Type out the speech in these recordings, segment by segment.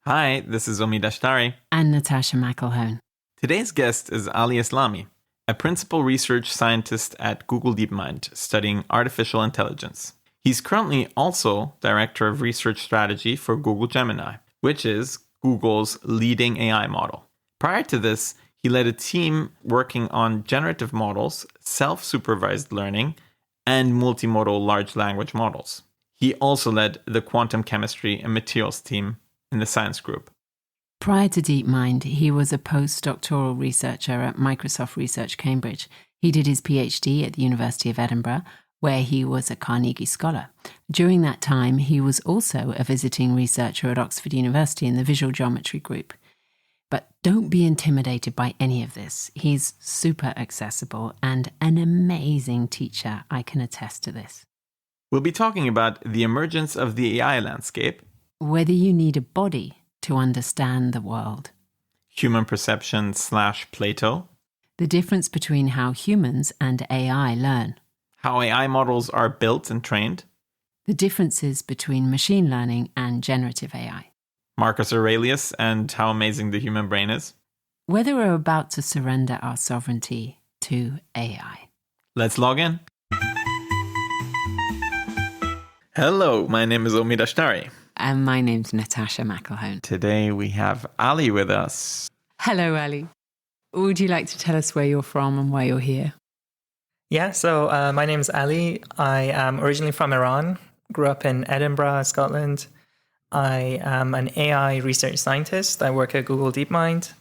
Hi, this is Omi Dashtari. And Natasha McElhone. Today's guest is Ali Eslami, a principal research scientist at Google DeepMind studying artificial intelligence. He's currently also Director of Research Strategy for Google Gemini, which is Google's leading AI model. Prior to this, he led a team working on generative models, self-supervised learning, and multi-modal large language models. He also led the quantum chemistry and materials team in the science group. Prior to DeepMind, he was a post-doctoral researcher at Microsoft Research Cambridge. He did his PhD at the University of Edinburgh, where he was a Carnegie scholar. During that time, he was also a visiting researcher at Oxford University in the visual geometry group. But don't be intimidated by any of this. He's super accessible and an amazing teacher. I can attest to this. We'll be talking about the emergence of the AI landscape, whether you need a body to understand the world, human perception / Plato, the difference between how humans and AI learn, how AI models are built and trained, the differences between machine learning and generative AI, Marcus Aurelius and how amazing the human brain is, whether we're about to surrender our sovereignty to AI. Let's log in. Hello, my name is Omi Dashtari. And my name's Natasha McElhone. Today we have Ali with us. Hello, Ali. Would you like to tell us where you're from and why you're here? Yeah, so my name is Ali. I am originally from Iran, grew up in Edinburgh, Scotland. I am an AI research scientist. I work at Google DeepMind.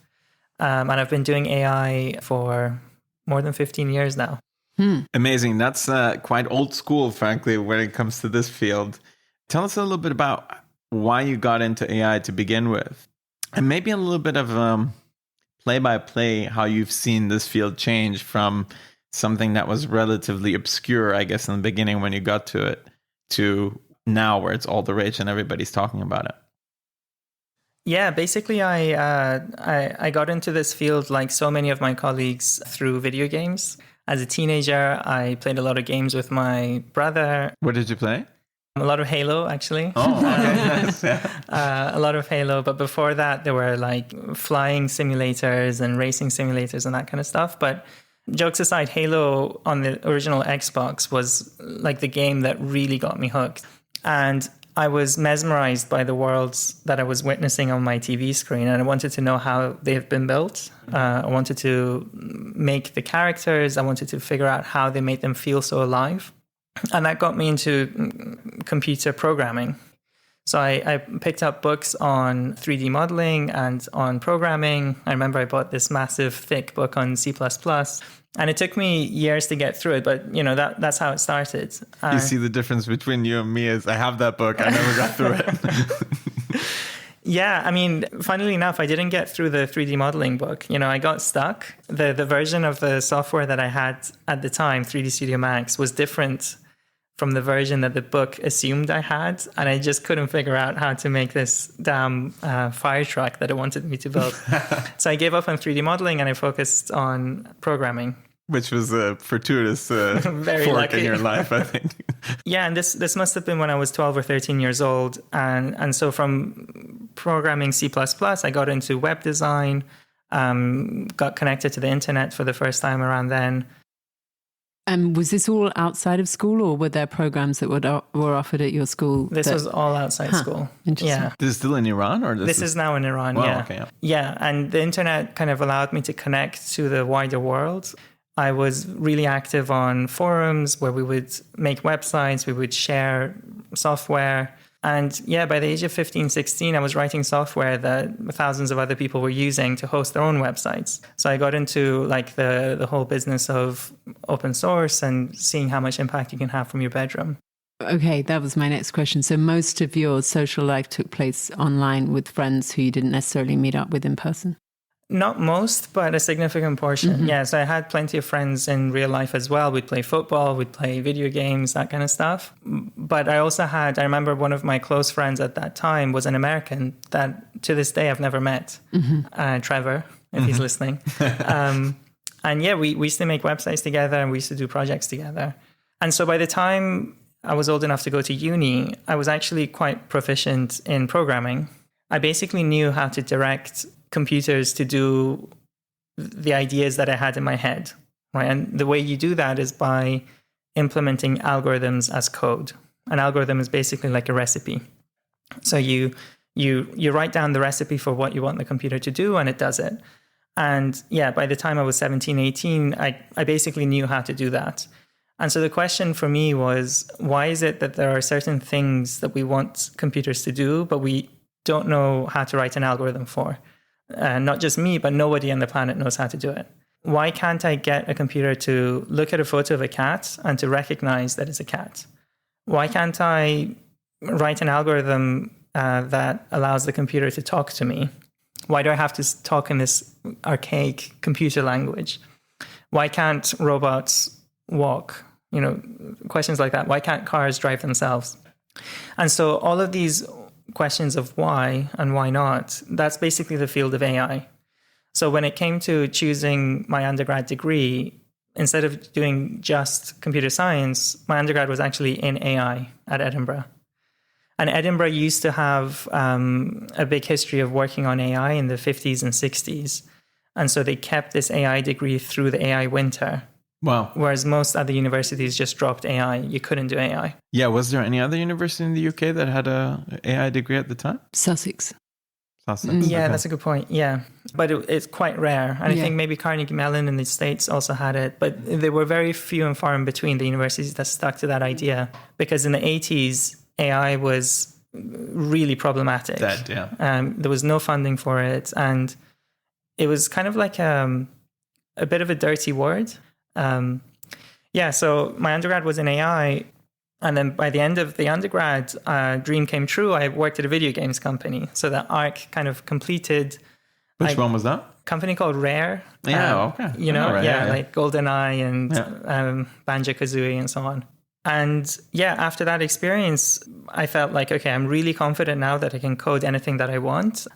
And I've been doing AI for more than 15 years now. Amazing. That's quite old school, frankly, when it comes to this field. Tell us a little bit about why you got into AI to begin with, and maybe a little bit of play-by-play how you've seen this field change from something that was relatively obscure, I guess, in the beginning when you got to it, to now where it's all the rage and everybody's talking about it. Yeah, basically, I got into this field like so many of my colleagues through video games. As a teenager, I played a lot of games with my brother. What did you play? A lot of Halo, actually. Oh, okay. Yes, yeah. A lot of Halo. But before that, there were like flying simulators and racing simulators and that kind of stuff. But jokes aside, Halo on the original Xbox was like the game that really got me hooked. And I was mesmerized by the worlds that I was witnessing on my TV screen. And I wanted to know how they've been built. I wanted to make the characters. I wanted to figure out how they made them feel so alive. And that got me into computer programming. So I picked up books on 3D modeling and on programming. I remember I bought this massive, thick book on C++. And it took me years to get through it, but that's how it started. You see the difference between you and me is I have that book. I never got through it. Yeah, I mean, funnily enough, I didn't get through the 3D modeling book. I got stuck. The version of the software that I had at the time, 3D Studio Max, was different from the version that the book assumed I had. And I just couldn't figure out how to make this damn fire truck that it wanted me to build. So I gave up on 3D modeling and I focused on programming. Which was a fortuitous Very fork lucky in your life, I think. Yeah, and this must have been when I was 12 or 13 years old. And so from programming C++, I got into web design, got connected to the internet for the first time around then. And was this all outside of school, or were there programs that were offered at your school? This was all outside school. Interesting. Yeah. This is still in Iran? Or this is now in Iran, wow, yeah. Okay. Yeah, and the internet kind of allowed me to connect to the wider world. I was really active on forums where we would make websites, we would share software. And yeah, by the age of 15, 16, I was writing software that thousands of other people were using to host their own websites. So I got into like the whole business of open source and seeing how much impact you can have from your bedroom. Okay, that was my next question. So most of your social life took place online with friends who you didn't necessarily meet up with in person? Not most, but a significant portion. Mm-hmm. Yeah, so I had plenty of friends in real life as well. We'd play football, we'd play video games, that kind of stuff. But I remember one of my close friends at that time was an American that to this day I've never met, Trevor, if he's listening. And yeah, we used to make websites together and we used to do projects together. And so by the time I was old enough to go to uni, I was actually quite proficient in programming. I basically knew how to direct computers to do the ideas that I had in my head, right? And the way you do that is by implementing algorithms as code. An algorithm is basically like a recipe. So you write down the recipe for what you want the computer to do, and it does it. And yeah, by the time I was 17, 18, I basically knew how to do that. And so the question for me was, why is it that there are certain things that we want computers to do, but we don't know how to write an algorithm for? Not just me, but nobody on the planet knows how to do it. Why can't I get a computer to look at a photo of a cat and to recognize that it's a cat? Why can't I write an algorithm that allows the computer to talk to me? Why do I have to talk in this archaic computer language? Why can't robots walk? Questions like that. Why can't cars drive themselves? And so all of these questions of why and why not, that's basically the field of AI. So when it came to choosing my undergrad degree, instead of doing just computer science, my undergrad was actually in AI at Edinburgh. And Edinburgh used to have a big history of working on AI in the 50s and 60s. And so they kept this AI degree through the AI winter. Wow. Whereas most other universities just dropped AI. You couldn't do AI. Yeah. Was there any other university in the UK that had a AI degree at the time? Sussex. Yeah, okay. That's a good point. Yeah. But it's quite rare. And I think maybe Carnegie Mellon in the States also had it. But there were very few and far in between the universities that stuck to that idea. Because in the 80s, AI was really problematic. Dead, yeah. There was no funding for it. And it was kind of like a bit of a dirty word. So my undergrad was in AI. And then by the end of the undergrad, dream came true. I worked at a video games company. So that arc kind of completed. Which one was that? Company called Rare. Yeah, okay. Like GoldenEye and Banjo-Kazooie and so on. And after that experience, I felt like, okay, I'm really confident now that I can code anything that I want.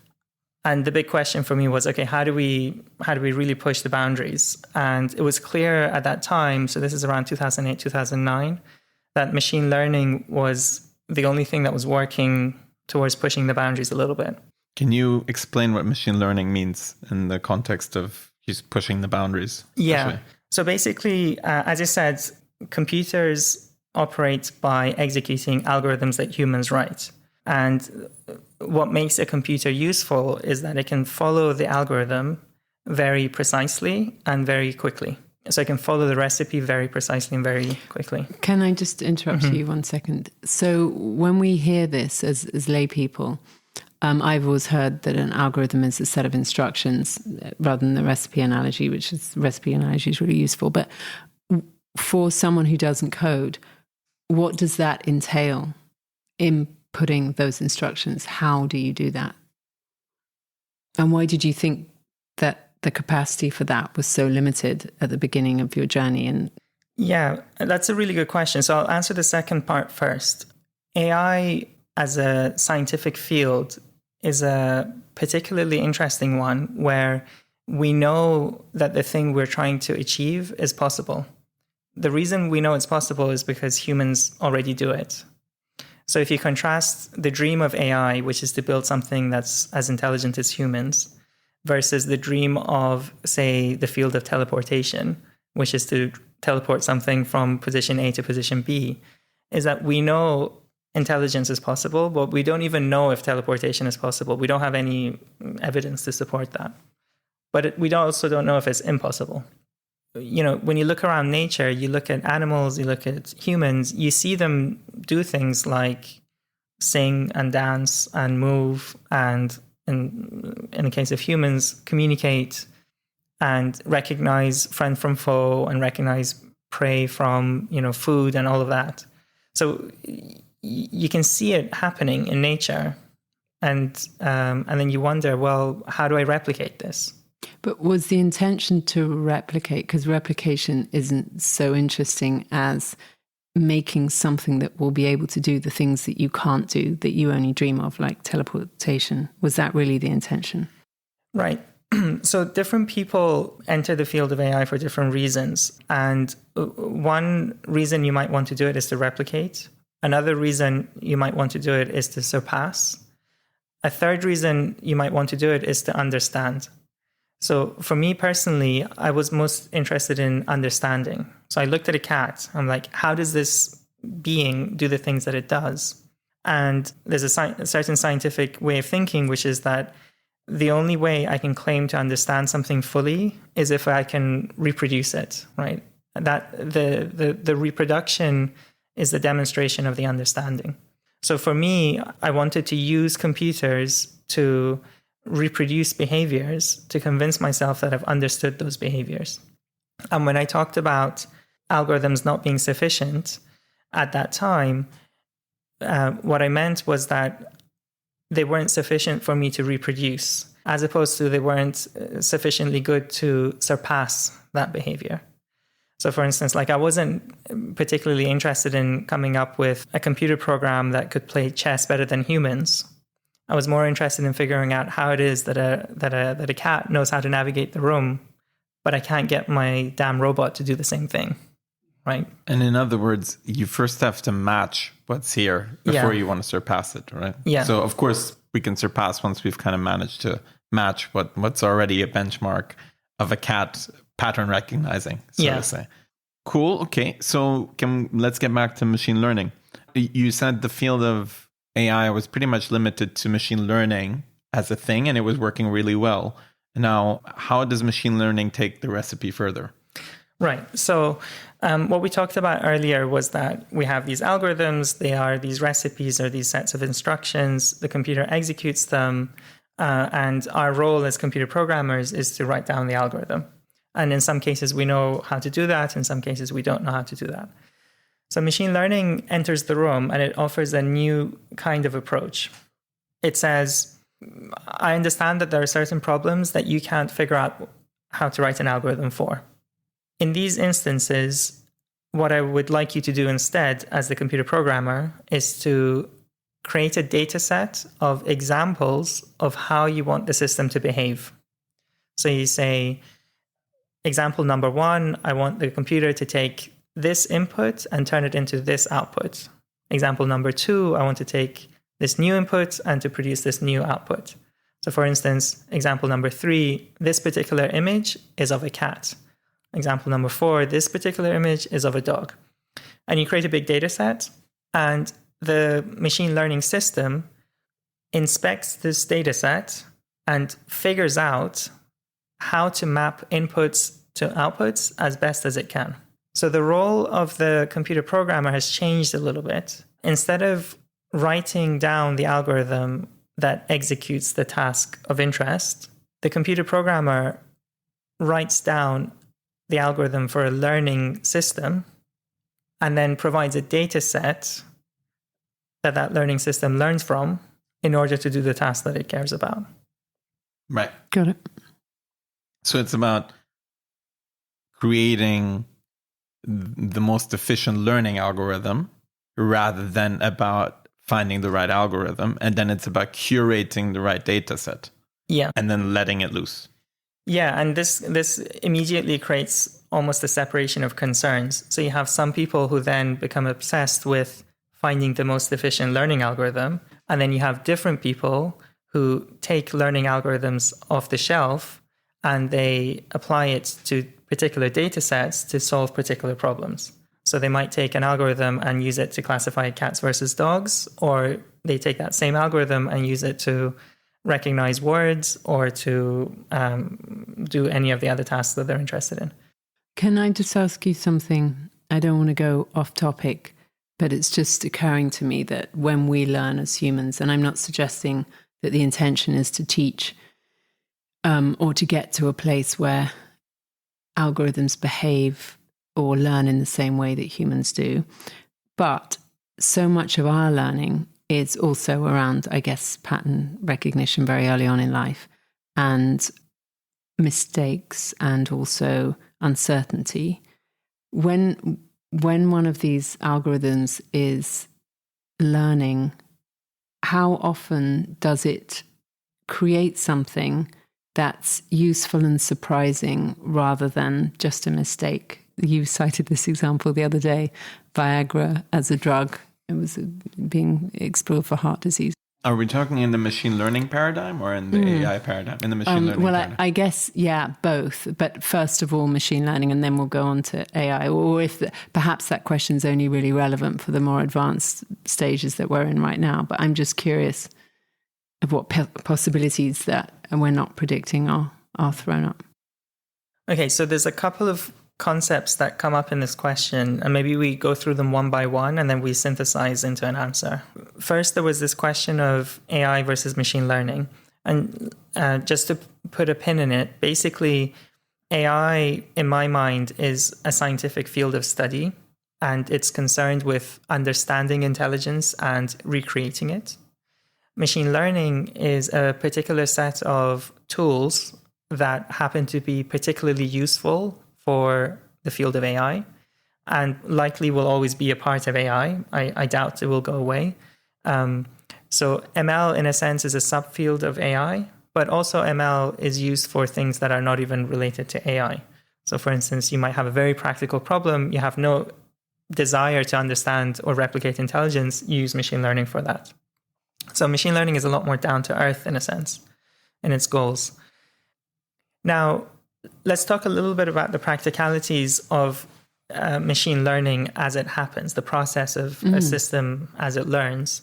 And the big question for me was, okay, how do we really push the boundaries? And it was clear at that time, so this is around 2008, 2009, that machine learning was the only thing that was working towards pushing the boundaries a little bit. Can you explain what machine learning means in the context of just pushing the boundaries? Yeah. Especially? So basically, as I said, computers operate by executing algorithms that humans write. And what makes a computer useful is that it can follow the algorithm very precisely and very quickly. So I can follow the recipe very precisely and very quickly. Can I just interrupt you 1 second? So when we hear this as lay people, I've always heard that an algorithm is a set of instructions rather than the recipe analogy, recipe analogy is really useful. But for someone who doesn't code, what does that entail? Inputting those instructions, how do you do that? And why did you think that the capacity for that was so limited at the beginning of your journey? And yeah, that's a really good question. So I'll answer the second part first. AI as a scientific field is a particularly interesting one where we know that the thing we're trying to achieve is possible. The reason we know it's possible is because humans already do it. So if you contrast the dream of AI, which is to build something that's as intelligent as humans, versus the dream of, say, the field of teleportation, which is to teleport something from position A to position B, is that we know intelligence is possible, but we don't even know if teleportation is possible. We don't have any evidence to support that. But we also don't know if it's impossible. When you look around nature, you look at animals, you look at humans, you see them do things like sing and dance and move and in the case of humans, communicate and recognize friend from foe and recognize prey from, food and all of that. So you can see it happening in nature. And then you wonder, well, how do I replicate this? But was the intention to replicate? Because replication isn't so interesting as making something that will be able to do the things that you can't do, that you only dream of, like teleportation. Was that really the intention? Right. So different people enter the field of AI for different reasons. And one reason you might want to do it is to replicate. Another reason you might want to do it is to surpass. A third reason you might want to do it is to understand. So for me personally, I was most interested in understanding. So I looked at a cat. I'm like, how does this being do the things that it does? And there's a certain scientific way of thinking, which is that the only way I can claim to understand something fully is if I can reproduce it, right? That the reproduction is the demonstration of the understanding. So for me, I wanted to use computers to reproduce behaviors to convince myself that I've understood those behaviors. And when I talked about algorithms not being sufficient at that time, what I meant was that they weren't sufficient for me to reproduce, as opposed to they weren't sufficiently good to surpass that behavior. So for instance, like I wasn't particularly interested in coming up with a computer program that could play chess better than humans. I was more interested in figuring out how it is that a cat knows how to navigate the room, but I can't get my damn robot to do the same thing, right? And in other words, you first have to match what's here before you want to surpass it, right? Yeah. So of course we can surpass once we've kind of managed to match what's already a benchmark of a cat pattern recognizing, so to say. Cool. Okay. So let's get back to machine learning. You said the field of AI was pretty much limited to machine learning as a thing, and it was working really well. Now, how does machine learning take the recipe further? Right. So what we talked about earlier was that we have these algorithms. They are these recipes or these sets of instructions. The computer executes them. And our role as computer programmers is to write down the algorithm. And in some cases, we know how to do that. In some cases, we don't know how to do that. So machine learning enters the room and it offers a new kind of approach. It says, I understand that there are certain problems that you can't figure out how to write an algorithm for. In these instances, what I would like you to do instead as the computer programmer is to create a data set of examples of how you want the system to behave. So you say, example number 1, I want the computer to take this input and turn it into this output. Example number 2, I want to take this new input and to produce this new output. So for instance, example number 3, this particular image is of a cat. Example number 4, this particular image is of a dog. And you create a big data set, and the machine learning system inspects this data set and figures out how to map inputs to outputs as best as it can. So the role of the computer programmer has changed a little bit. Instead of writing down the algorithm that executes the task of interest, the computer programmer writes down the algorithm for a learning system and then provides a data set that learning system learns from in order to do the task that it cares about. Right. Got it. So it's about creating the most efficient learning algorithm rather than about finding the right algorithm. And then it's about curating the right data set. Yeah. And then letting it loose. Yeah. And this immediately creates almost a separation of concerns. So you have some people who then become obsessed with finding the most efficient learning algorithm. And then you have different people who take learning algorithms off the shelf and they apply it to particular data sets to solve particular problems. So they might take an algorithm and use it to classify cats versus dogs, or they take that same algorithm and use it to recognize words or to do any of the other tasks that they're interested in. Can I just ask you something? I don't want to go off topic, but it's just occurring to me that when we learn as humans, and I'm not suggesting that the intention is to teach or to get to a place where algorithms behave or learn in the same way that humans do, but so much of our learning is also around, I guess, pattern recognition very early on in life and mistakes and also uncertainty. When one of these algorithms is learning, how often does it create something that's useful and surprising rather than just a mistake? You cited this example the other day, Viagra as a drug. It was being explored for heart disease. Are we talking in the machine learning paradigm or in the AI paradigm? In the machine learning paradigm. I guess, yeah, both. But first of all, machine learning, and then we'll go on to AI. Or if perhaps that question is only really relevant for the more advanced stages that we're in right now. But I'm just curious of what possibilities that we're not predicting are thrown up. Okay, so there's a couple of concepts that come up in this question, and maybe we go through them one by one and then we synthesize into an answer. First, there was this question of AI versus machine learning. And just to put a pin in it, basically, AI, in my mind, is a scientific field of study, and it's concerned with understanding intelligence and recreating it. Machine learning is a particular set of tools that happen to be particularly useful for the field of AI and likely will always be a part of AI. I doubt it will go away. So ML, in a sense, is a subfield of AI, but also ML is used for things that are not even related to AI. So for instance, you might have a very practical problem. You have no desire to understand or replicate intelligence. You use machine learning for that. So machine learning is a lot more down to earth in a sense in its goals. Now, let's talk a little bit about the practicalities of machine learning as it happens, the process of a system as it learns.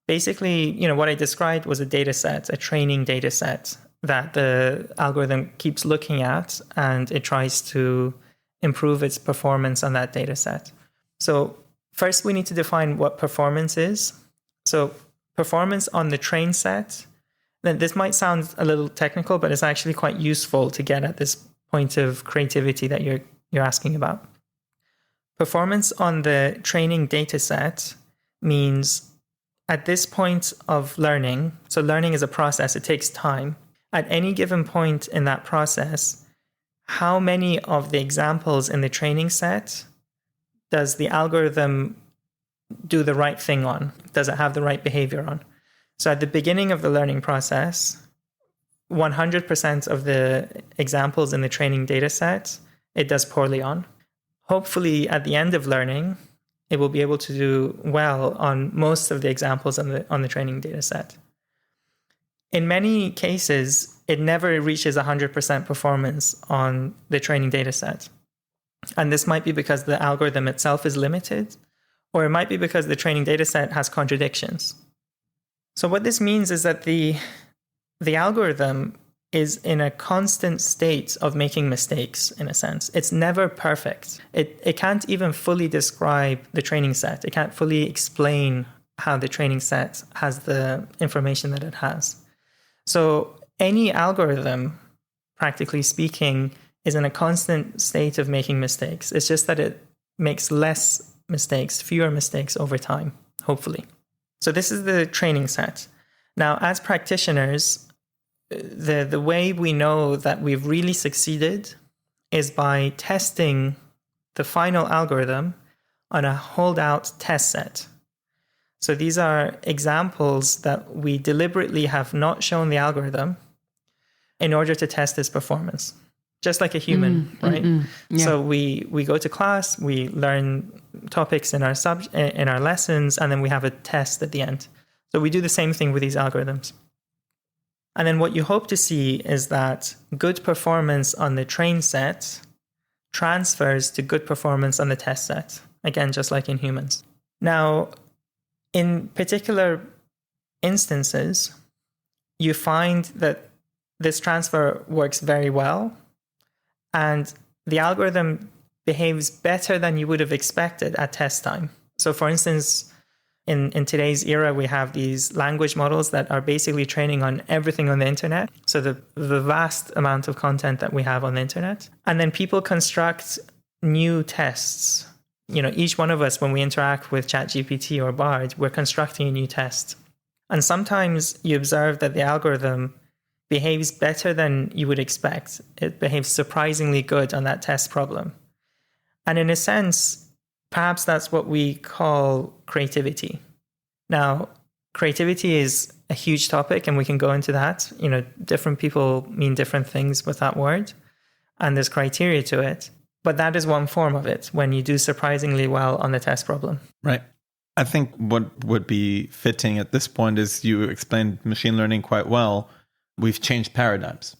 Basically, what I described was a data set, a training data set that the algorithm keeps looking at, and it tries to improve its performance on that data set. So first, we need to define what performance is. So performance on the train set. Then this might sound a little technical, but it's actually quite useful to get at this point of creativity that you're asking about. Performance on the training data set means at this point of learning, so learning is a process, it takes time. At any given point in that process, how many of the examples in the training set does the algorithm do the right thing on? Does it have the right behavior on? So at the beginning of the learning process, 100% of the examples in the training data set, it does poorly on. Hopefully, at the end of learning, it will be able to do well on most of the examples on the training data set. In many cases, it never reaches 100% performance on the training data set. And this might be because the algorithm itself is limited, or it might be because the training data set has contradictions. So what this means is that the algorithm is in a constant state of making mistakes, in a sense. It's never perfect. It can't even fully describe the training set. It can't fully explain how the training set has the information that it has. So any algorithm, practically speaking, is in a constant state of making mistakes. It's just that it makes less mistakes, fewer mistakes over time, hopefully. So this is the training set. Now, as practitioners, the way we know that we've really succeeded is by testing the final algorithm on a holdout test set. So these are examples that we deliberately have not shown the algorithm in order to test its performance, just like a human, right? Yeah. So we go to class, we learn topics in our lessons, and then we have a test at the end. So we do the same thing with these algorithms. And then what you hope to see is that good performance on the train set transfers to good performance on the test set. Again, just like in humans. Now, in particular instances, you find that this transfer works very well, and the algorithm behaves better than you would have expected at test time. So for instance, in today's era, we have these language models that are basically training on everything on the internet. So the vast amount of content that we have on the internet. And then people construct new tests. Each one of us, when we interact with ChatGPT or Bard, we're constructing a new test. And sometimes you observe that the algorithm behaves better than you would expect. It behaves surprisingly good on that test problem. And in a sense, perhaps that's what we call creativity. Now, creativity is a huge topic, and we can go into that. Different people mean different things with that word, and there's criteria to it. But that is one form of it, when you do surprisingly well on the test problem. Right. I think what would be fitting at this point is you explained machine learning quite well. We've changed paradigms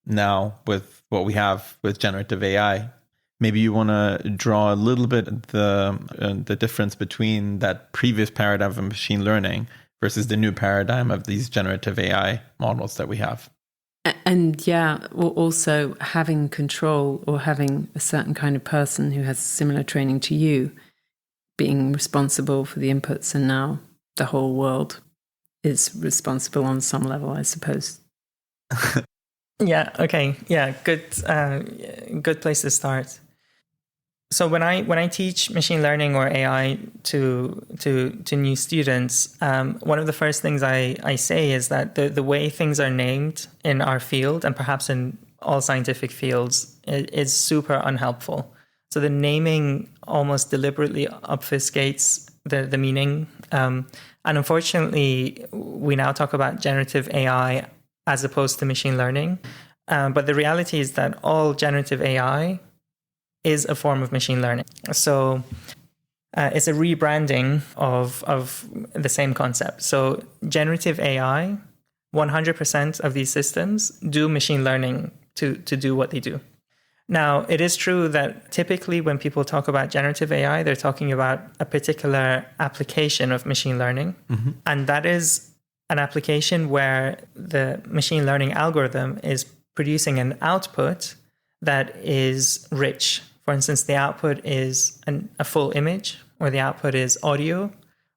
now with what we have with generative AI. Maybe you want to draw a little bit the difference between that previous paradigm of machine learning versus the new paradigm of these generative AI models that we have. And yeah, also having control, or having a certain kind of person who has similar training to you being responsible for the inputs, and now the whole world is responsible on some level, I suppose. Yeah. Okay. Yeah. Good place to start. So when I teach machine learning or AI to new students, one of the first things I say is that the way things are named in our field, and perhaps in all scientific fields, is super unhelpful. So the naming almost deliberately obfuscates the meaning. And unfortunately, we now talk about generative AI as opposed to machine learning. But the reality is that all generative AI is a form of machine learning. So it's a rebranding of the same concept. So generative AI, 100% of these systems do machine learning to do what they do. Now, it is true that typically when people talk about generative AI, they're talking about a particular application of machine learning. Mm-hmm. And that is an application where the machine learning algorithm is producing an output that is rich. For instance, the output is a full image, or the output is audio,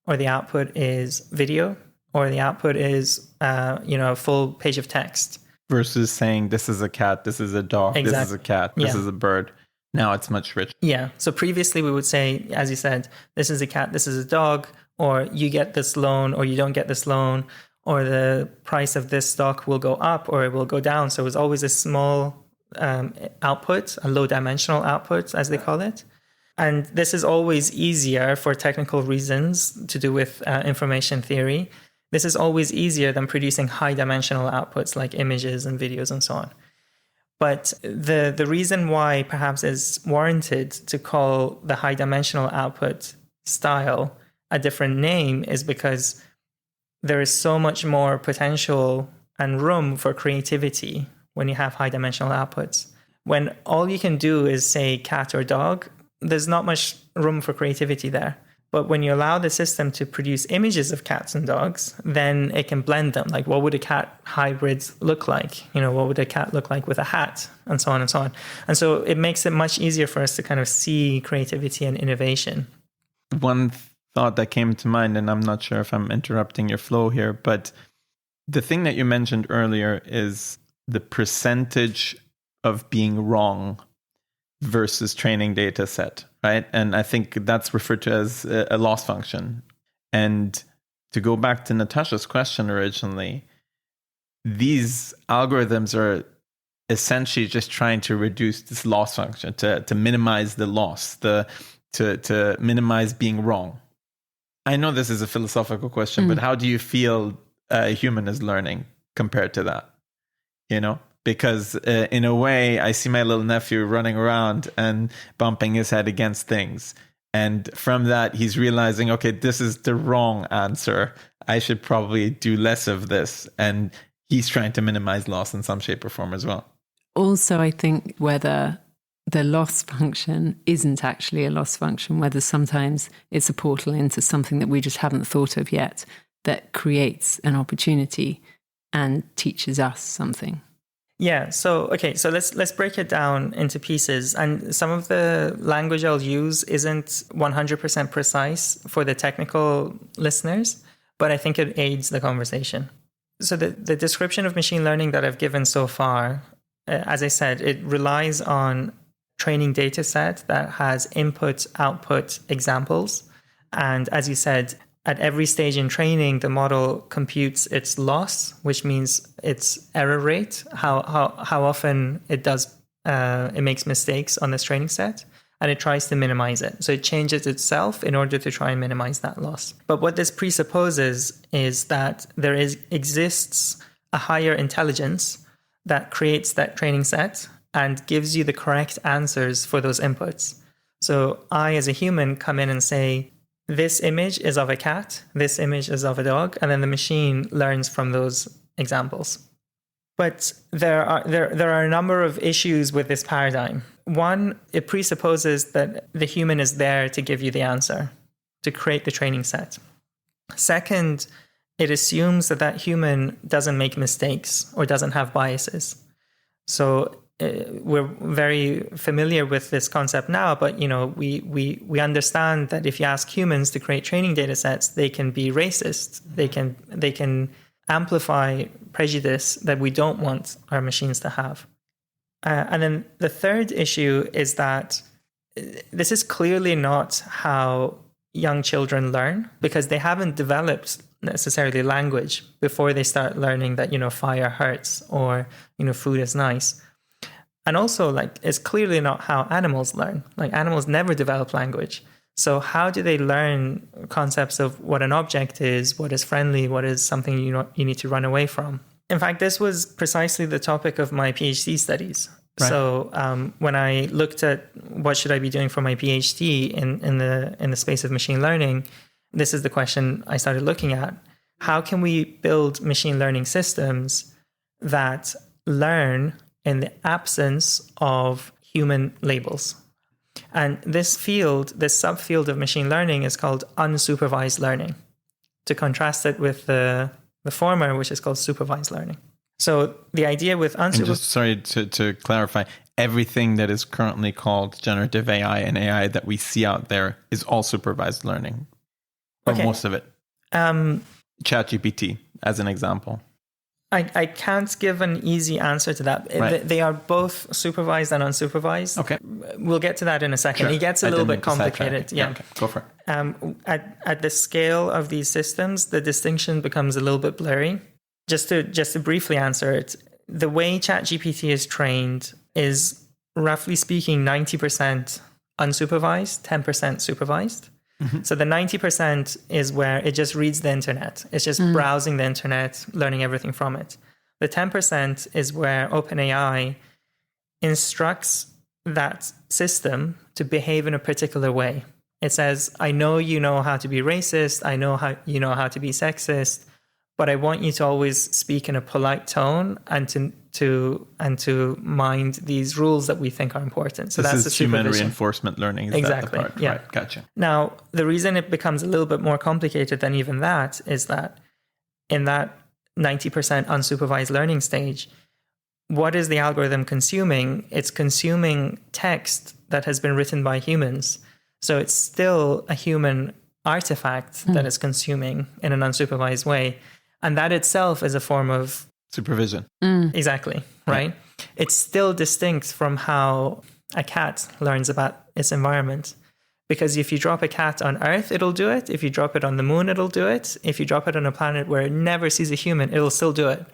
or the output is video, or the output is a full page of text. Versus saying this is a cat, this is a dog, This is a cat, this is a bird. Now it's much richer. Yeah. So previously we would say, as you said, this is a cat, this is a dog, or you get this loan, or you don't get this loan, or the price of this stock will go up or it will go down. So it was always a small output, a low dimensional output, as they call it. And this is always easier for technical reasons to do with information theory. This is always easier than producing high dimensional outputs like images and videos and so on. But the reason why perhaps is warranted to call the high dimensional output style a different name is because there is so much more potential and room for creativity when you have high dimensional outputs. When all you can do is say cat or dog, there's not much room for creativity there. But when you allow the system to produce images of cats and dogs, then it can blend them. Like, what would a cat hybrid look like? What would a cat look like with a hat? And so on and so on. And so it makes it much easier for us to kind of see creativity and innovation. One thought that came to mind, and I'm not sure if I'm interrupting your flow here, but the thing that you mentioned earlier is the percentage of being wrong versus training data set, right? And I think that's referred to as a loss function. And to go back to Natasha's question originally, these algorithms are essentially just trying to reduce this loss function, to minimize the loss, to minimize being wrong. I know this is a philosophical question, but how do you feel a human is learning compared to that? Because in a way, I see my little nephew running around and bumping his head against things. And from that, he's realizing, okay, this is the wrong answer. I should probably do less of this. And he's trying to minimize loss in some shape or form as well. Also, I think whether the loss function isn't actually a loss function, whether sometimes it's a portal into something that we just haven't thought of yet that creates an opportunity and teaches us something. Yeah. So let's break it down into pieces. And some of the language I'll use isn't 100% precise for the technical listeners, but I think it aids the conversation. So the description of machine learning that I've given so far, as I said, it relies on training data set that has input, output examples. And as you said, at every stage in training, the model computes its loss, which means its error rate, how often it makes mistakes on this training set, and it tries to minimize it. So it changes itself in order to try and minimize that loss. But what this presupposes is that there exists a higher intelligence that creates that training set and gives you the correct answers for those inputs. So I, as a human, come in and say, this image is of a cat, this image is of a dog, and then the machine learns from those examples. But there are a number of issues with this paradigm. One, it presupposes that the human is there to give you the answer, to create the training set. Second, it assumes that that human doesn't make mistakes or doesn't have biases. So we're very familiar with this concept now, but we understand that if you ask humans to create training data sets, they can be racist. They can amplify prejudice that we don't want our machines to have. And then the third issue is that this is clearly not how young children learn, because they haven't developed necessarily language before they start learning that, fire hurts or, food is nice. And also, it's clearly not how animals learn. Animals never develop language. So how do they learn concepts of what an object is, what is friendly, what is something you need to run away from? In fact, this was precisely the topic of my PhD studies. Right. So when I looked at what should I be doing for my PhD in the space of machine learning, this is the question I started looking at. How can we build machine learning systems that learn in the absence of human labels? And this subfield of machine learning is called unsupervised learning, to contrast it with the former, which is called supervised learning. So the idea with unsupervised... Just sorry to clarify, everything that is currently called generative AI and AI that we see out there is all supervised learning, or most of it. ChatGPT, as an example. I can't give an easy answer to that. Right. They are both supervised and unsupervised. Okay. We'll get to that in a second. Sure. It gets a little bit complicated. Yeah. Okay. Go for it. At the scale of these systems, the distinction becomes a little bit blurry. Just to briefly answer it, the way ChatGPT is trained is, roughly speaking, 90% unsupervised, 10% supervised. Mm-hmm. So the 90% is where it just reads the internet. It's just browsing the internet, learning everything from it. The 10% is where OpenAI instructs that system to behave in a particular way. It says, I know you know how to be racist. I know how you know how to be sexist, but I want you to always speak in a polite tone and to mind these rules that we think are important. So that's the human reinforcement learning. Is exactly. That the part? Yeah. Right. Gotcha. Now, the reason it becomes a little bit more complicated than even that is that in that 90% unsupervised learning stage, what is the algorithm consuming? It's consuming text that has been written by humans. So it's still a human artifact that it's consuming in an unsupervised way. And that itself is a form of supervision. Exactly, right? Yeah. It's still distinct from how a cat learns about its environment. Because if you drop a cat on Earth, it'll do it. If you drop it on the moon, it'll do it. If you drop it on a planet where it never sees a human, it'll still do it.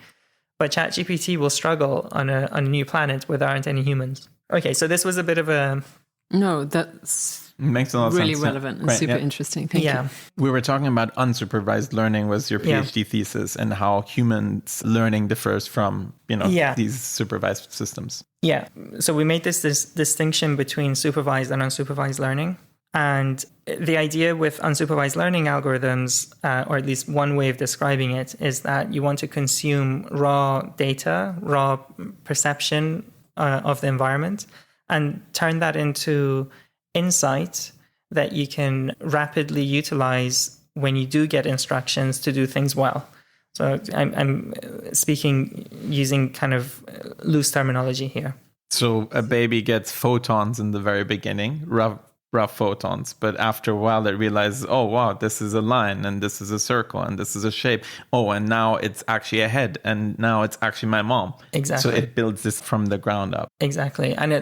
But ChatGPT will struggle on a new planet where there aren't any humans. Okay, so this was a bit of a... No, that's... Makes a lot of really sense. relevant and super interesting. Thank you. We were talking about unsupervised learning was your PhD thesis, and how humans learning differs from, these supervised systems. Yeah. So we made this distinction between supervised and unsupervised learning. And the idea with unsupervised learning algorithms, or at least one way of describing it, is that you want to consume raw data, raw perception of the environment, and turn that into insight that you can rapidly utilize when you do get instructions to do things well. So I'm speaking using kind of loose terminology here. So a baby gets photons in the very beginning, rough photons, but after a while it realizes, oh wow, this is a line, and this is a circle, and this is a shape. Oh, and now it's actually a head, and now it's actually my mom. Exactly. So it builds this from the ground up. Exactly. And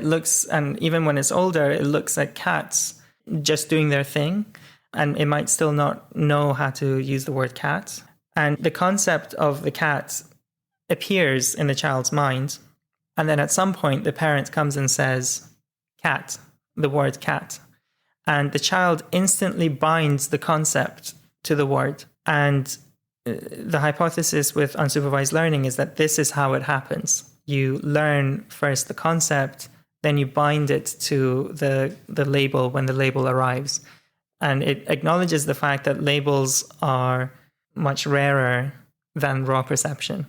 even when it's older, it looks at cats just doing their thing, and it might still not know how to use the word cat. And the concept of the cat appears in the child's mind, and then at some point the parent comes and says, cat, the word cat. And the child instantly binds the concept to the word. And the hypothesis with unsupervised learning is that this is how it happens. You learn first the concept, then you bind it to the label when the label arrives. And it acknowledges the fact that labels are much rarer than raw perception.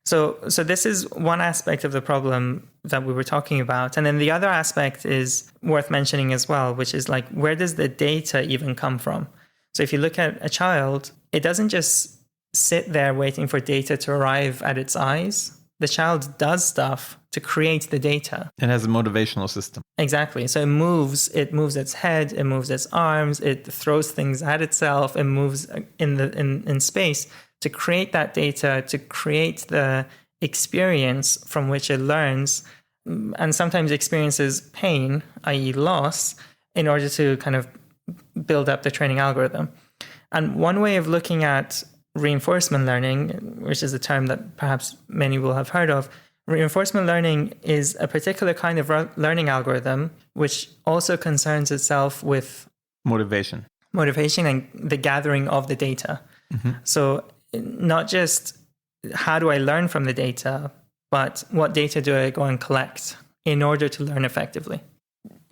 So this is one aspect of the problem that we were talking about. And then the other aspect is worth mentioning as well, which is like, where does the data even come from? So if you look at a child, it doesn't just sit there waiting for data to arrive at its eyes. The child does stuff to create the data. It has a motivational system. Exactly. So it moves its head, it moves its arms, it throws things at itself, it moves in space to create that data, to create the experience from which it learns, and sometimes experiences pain, i.e. loss, in order to kind of build up the training algorithm. And one way of looking at reinforcement learning, which is a term that perhaps many will have heard of, reinforcement learning is a particular kind of learning algorithm which also concerns itself with motivation and the gathering of the data. Mm-hmm. So not just how do I learn from the data, but what data do I go and collect in order to learn effectively.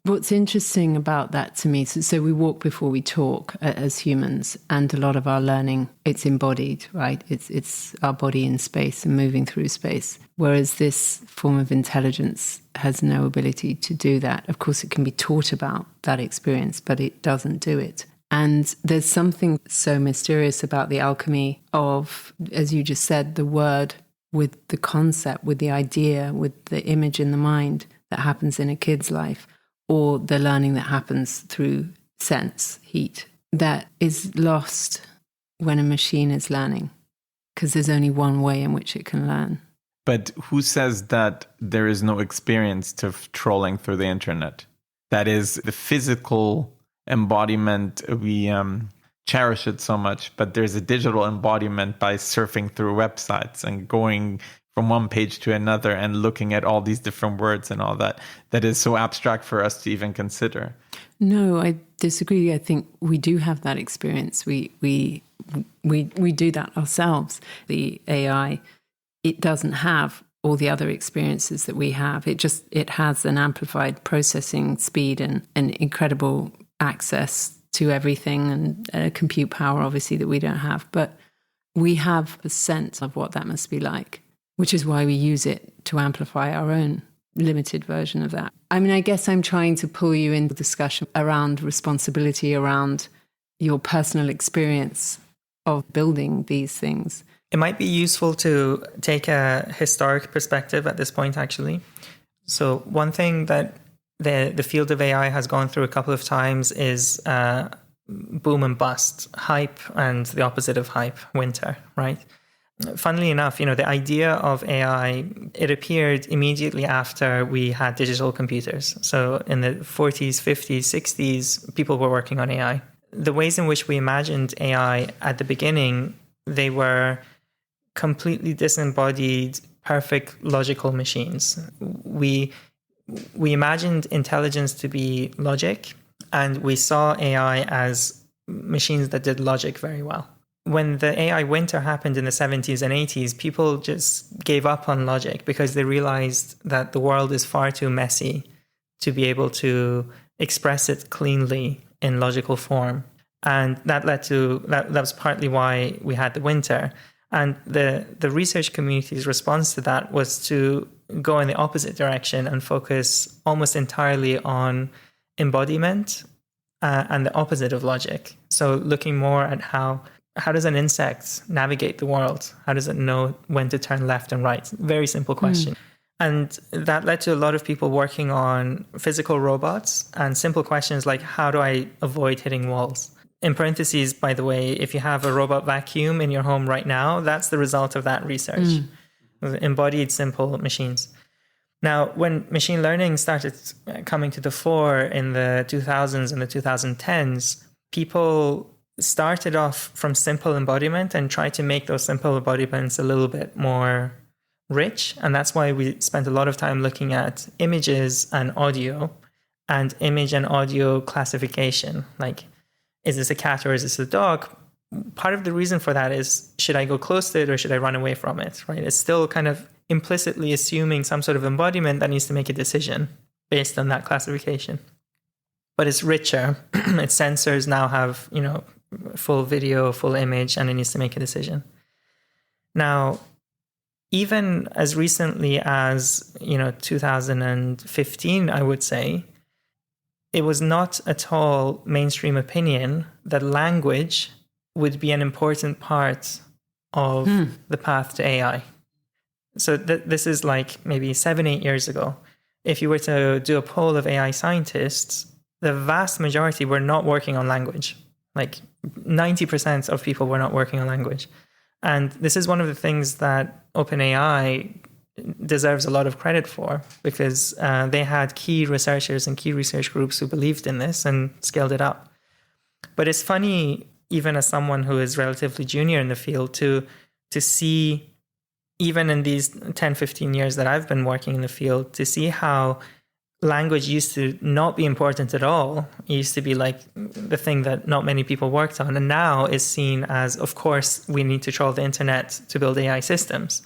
What's interesting about that to me, so we walk before we talk as humans, and a lot of our learning, it's embodied, right? It's our body in space and moving through space. Whereas this form of intelligence has no ability to do that. Of course, it can be taught about that experience, but it doesn't do it. And there's something so mysterious about the alchemy of, as you just said, the word with the concept, with the idea, with the image in the mind that happens in a kid's life, or the learning that happens through sense, heat, that is lost when a machine is learning, because there's only one way in which it can learn. But who says that there is no experience to trolling through the internet? That is the physical embodiment. We cherish it so much, but there's a digital embodiment by surfing through websites and going from one page to another and looking at all these different words and all that is so abstract for us to even consider. No, I disagree. I think we do have that experience. We do that ourselves. The AI, it doesn't have all the other experiences that we have. It has an amplified processing speed and an incredible access to everything, and compute power, obviously, that we don't have. But we have a sense of what that must be like, which is why we use it to amplify our own limited version of that. I mean, I guess I'm trying to pull you into the discussion around responsibility, around your personal experience of building these things. It might be useful to take a historic perspective at this point, actually. So one thing that the field of AI has gone through a couple of times is boom and bust, hype and the opposite of hype, winter, right? Funnily enough, the idea of AI, it appeared immediately after we had digital computers. So in the 40s, 50s, 60s, people were working on AI. The ways in which we imagined AI at the beginning, they were completely disembodied, perfect logical machines. We imagined intelligence to be logic, and we saw AI as machines that did logic very well. When the AI winter happened in the 70s and 80s, people just gave up on logic because they realized that the world is far too messy to be able to express it cleanly in logical form. And that led to, that was partly why we had the winter. And the research community's response to that was to go in the opposite direction and focus almost entirely on embodiment and the opposite of logic. So looking more at how does an insect navigate the world? How does it know when to turn left and right? Very simple question. And that led to a lot of people working on physical robots and simple questions like, how do I avoid hitting walls? In parentheses, by the way, if you have a robot vacuum in your home right now, that's the result of that research. Embodied simple machines. Now, when machine learning started coming to the fore in the 2000s and the 2010s, people started off from simple embodiment and tried to make those simple embodiments a little bit more rich. And that's why we spent a lot of time looking at images and audio and image and audio classification. Like, is this a cat or is this a dog? Part of the reason for that is, should I go close to it or should I run away from it, right? It's still kind of implicitly assuming some sort of embodiment that needs to make a decision based on that classification. but it's richer. Its sensors now have, full video, full image, and it needs to make a decision. Now, even as recently as 2015, I would say, it was not at all mainstream opinion that language would be an important part of the path to AI. So this is like maybe 7-8 years ago. If you were to do a poll of AI scientists, the vast majority were not working on language. Like 90% of people were not working on language. And this is one of the things that OpenAI deserves a lot of credit for, because they had key researchers and key research groups who believed in this and scaled it up. But it's funny, even as someone who is relatively junior in the field, to see, even in these 10, 15 years that I've been working in the field, to see how language used to not be important at all. It used to be like the thing that not many people worked on. And now is seen as, of course, we need to troll the internet to build AI systems.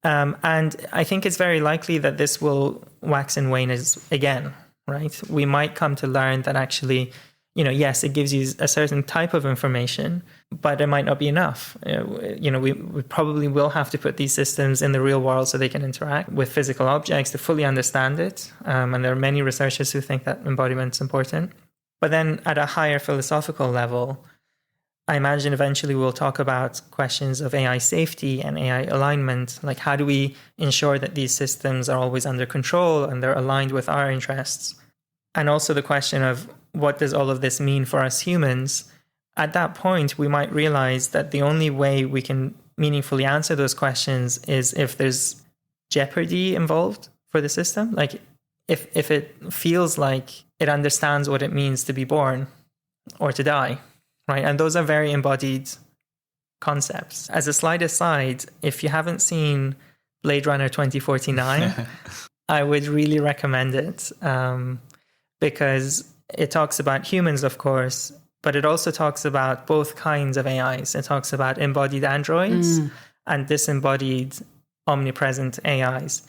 And I think it's very likely that this will wax and wane again, right? We might come to learn that actually, yes, it gives you a certain type of information, but it might not be enough. We probably will have to put these systems in the real world so they can interact with physical objects to fully understand it. And there are many researchers who think that embodiment is important. But then at a higher philosophical level, I imagine eventually we'll talk about questions of AI safety and AI alignment. Like, how do we ensure that these systems are always under control and they're aligned with our interests? And also the question of, what does all of this mean for us humans? At that point, we might realize that the only way we can meaningfully answer those questions is if there's jeopardy involved for the system. Like, if it feels like it understands what it means to be born or to die. Right. And those are very embodied concepts. As a slight aside, if you haven't seen Blade Runner 2049, I would really recommend it, because it talks about humans, of course, but it also talks about both kinds of AIs. It talks about embodied androids and disembodied omnipresent AIs,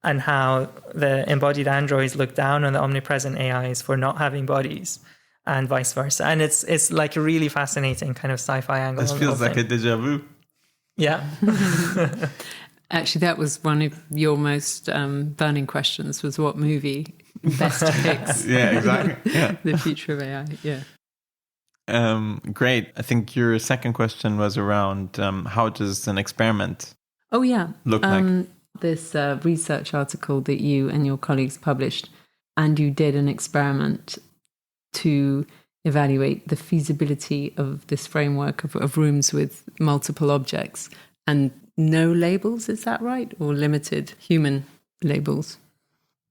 and how the embodied androids look down on the omnipresent AIs for not having bodies, and vice versa. And it's like a really fascinating kind of sci-fi angle. This feels like a déjà vu. Yeah. Actually, that was one of your most burning questions, was what movie best depicts Yeah, exactly. Yeah. the future of AI. Yeah. Great. I think your second question was around how does an experiment look like? This research article that you and your colleagues published, and you did an experiment to evaluate the feasibility of this framework of rooms with multiple objects and no labels, is that right? Or limited human labels?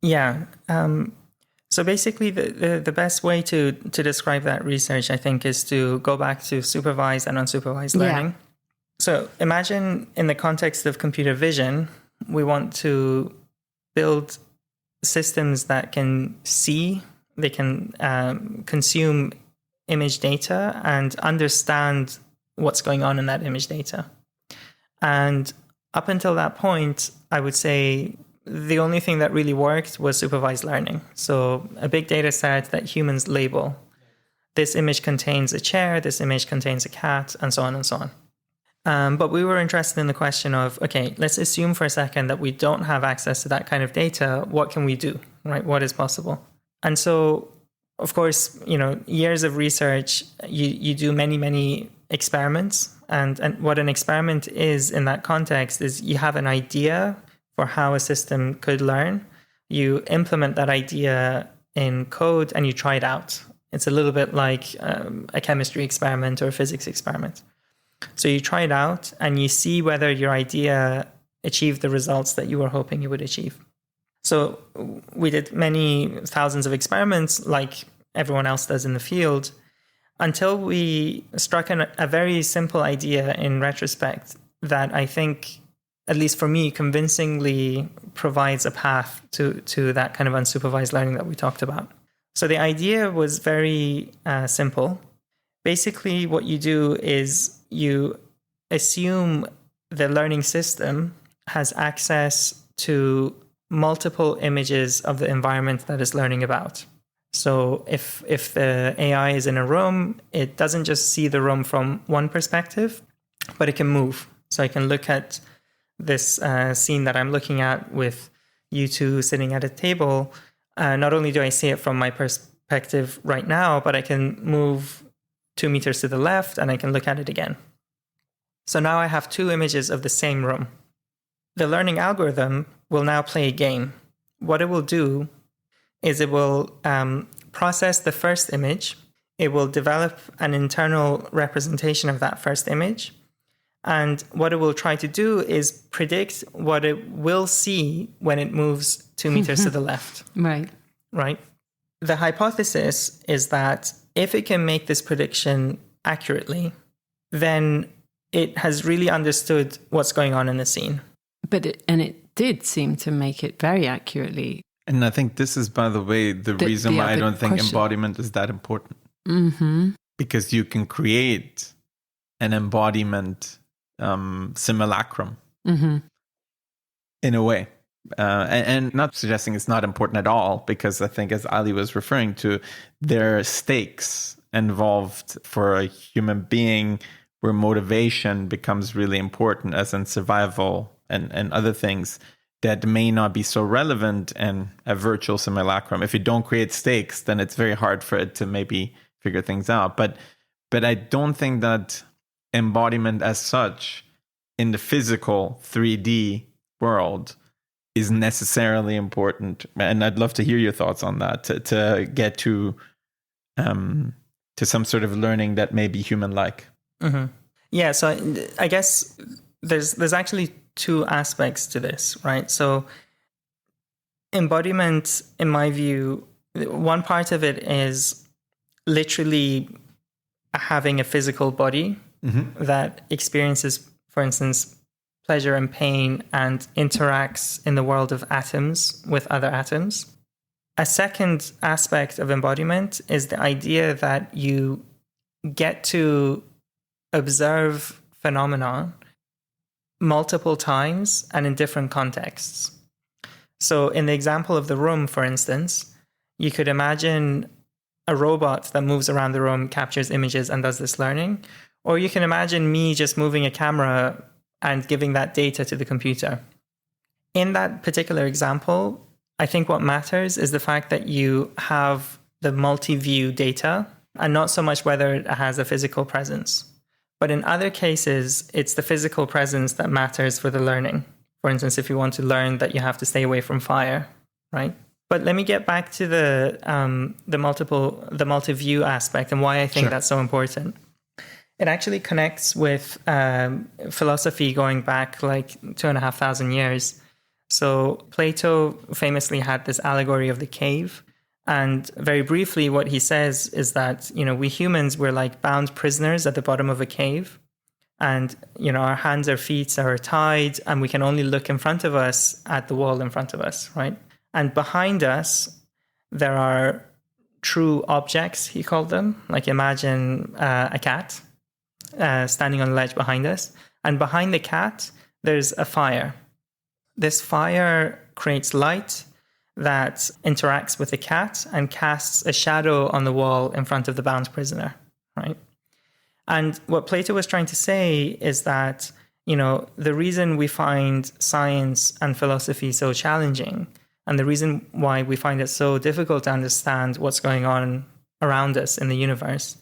Yeah. So basically, the best way to describe that research, I think, is to go back to supervised and unsupervised learning. Yeah. So imagine in the context of computer vision, we want to build systems that can see, they can consume image data and understand what's going on in that image data. And up until that point, I would say the only thing that really worked was supervised learning. So a big data set that humans label. This image contains a chair, this image contains a cat, and so on and so on. But we were interested in the question of, okay, let's assume for a second that we don't have access to that kind of data. What can we do, right? What is possible? And so, of course, years of research, you do many, many experiments. And what an experiment is in that context is you have an idea for how a system could learn. You implement that idea in code and you try it out. It's a little bit like a chemistry experiment or a physics experiment. So you try it out and you see whether your idea achieved the results that you were hoping you would achieve. So we did many thousands of experiments like everyone else does in the field, until we struck a very simple idea in retrospect that I think, at least for me, convincingly provides a path to that kind of unsupervised learning that we talked about. So the idea was very simple. Basically, what you do is you assume the learning system has access to multiple images of the environment that it's learning about. So if the AI is in a room, it doesn't just see the room from one perspective, but it can move. So I can look at this scene that I'm looking at with you two sitting at a table. Not only do I see it from my perspective right now, but I can move 2 meters to the left and I can look at it again. So now I have two images of the same room. The learning algorithm will now play a game. What it will do is it will process the first image. It will develop an internal representation of that first image. And what it will try to do is predict what it will see when it moves 2 meters to the left. Right. The hypothesis is that if it can make this prediction accurately, then it has really understood what's going on in the scene. But it did seem to make it very accurately. And I think this is, by the way, the reason why I don't think embodiment is that important. Mm-hmm. Because you can create an embodiment simulacrum in a way. And not suggesting it's not important at all, because I think, as Ali was referring to, there are stakes involved for a human being where motivation becomes really important, as in survival and other things that may not be so relevant in a virtual simulacrum. If you don't create stakes, then it's very hard for it to maybe figure things out. But I don't think that embodiment as such in the physical 3D world is necessarily important. And I'd love to hear your thoughts on that, to get to some sort of learning that may be human-like. Mm-hmm. Yeah, so I guess there's actually two aspects to this, right? So embodiment, in my view, one part of it is literally having a physical body that experiences, for instance, pleasure and pain and interacts in the world of atoms with other atoms. A second aspect of embodiment is the idea that you get to observe phenomena multiple times and in different contexts. So in the example of the room, for instance, you could imagine a robot that moves around the room, captures images, and does this learning. Or you can imagine me just moving a camera and giving that data to the computer. In that particular example, I think what matters is the fact that you have the multi-view data and not so much whether it has a physical presence. But in other cases, it's the physical presence that matters for the learning. For instance, if you want to learn that you have to stay away from fire, right? But let me get back to the multi-view aspect and why I think that's so important. It actually connects with philosophy going back like 2,500 years. So Plato famously had this allegory of the cave. And very briefly, what he says is that, we humans, we're like bound prisoners at the bottom of a cave. And, our hands or feet are tied and we can only look in front of us at the wall in front of us, right? And behind us, there are true objects, he called them. Like imagine a cat standing on a ledge behind us. And behind the cat, there's a fire. This fire creates light that interacts with the cat and casts a shadow on the wall in front of the bound prisoner, right? And what Plato was trying to say is that, the reason we find science and philosophy so challenging, and the reason why we find it so difficult to understand what's going on around us in the universe,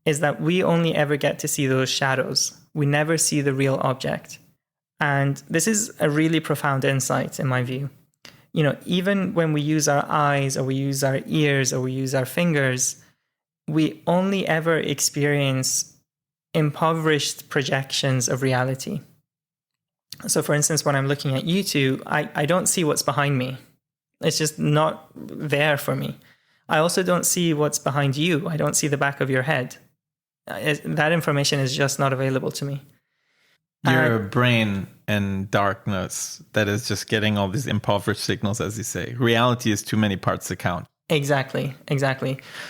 is that we only ever get to see those shadows. We never see the real object. And this is a really profound insight, in my view. Even when we use our eyes or we use our ears or we use our fingers, we only ever experience impoverished projections of reality. So for instance, when I'm looking at you two, I don't see what's behind me. It's just not there for me. I also don't see what's behind you. I don't see the back of your head. That information is just not available to me. Your brain in darkness that is just getting all these impoverished signals, as you say. Reality is too many parts to count. Exactly.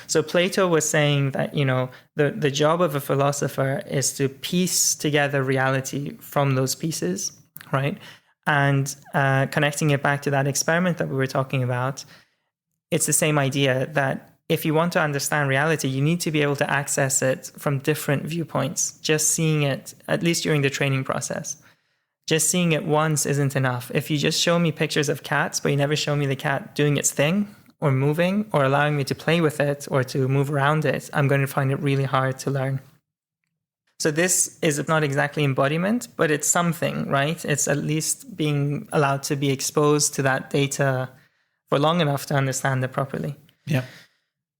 So Plato was saying that, the job of a philosopher is to piece together reality from those pieces, right? And connecting it back to that experiment that we were talking about, it's the same idea that if you want to understand reality, you need to be able to access it from different viewpoints. Just seeing it, at least during the training process, just seeing it once isn't enough. If you just show me pictures of cats, but you never show me the cat doing its thing or moving or allowing me to play with it or to move around it, I'm going to find it really hard to learn. So this is not exactly embodiment, but it's something, right? It's at least being allowed to be exposed to that data for long enough to understand it properly. Yeah.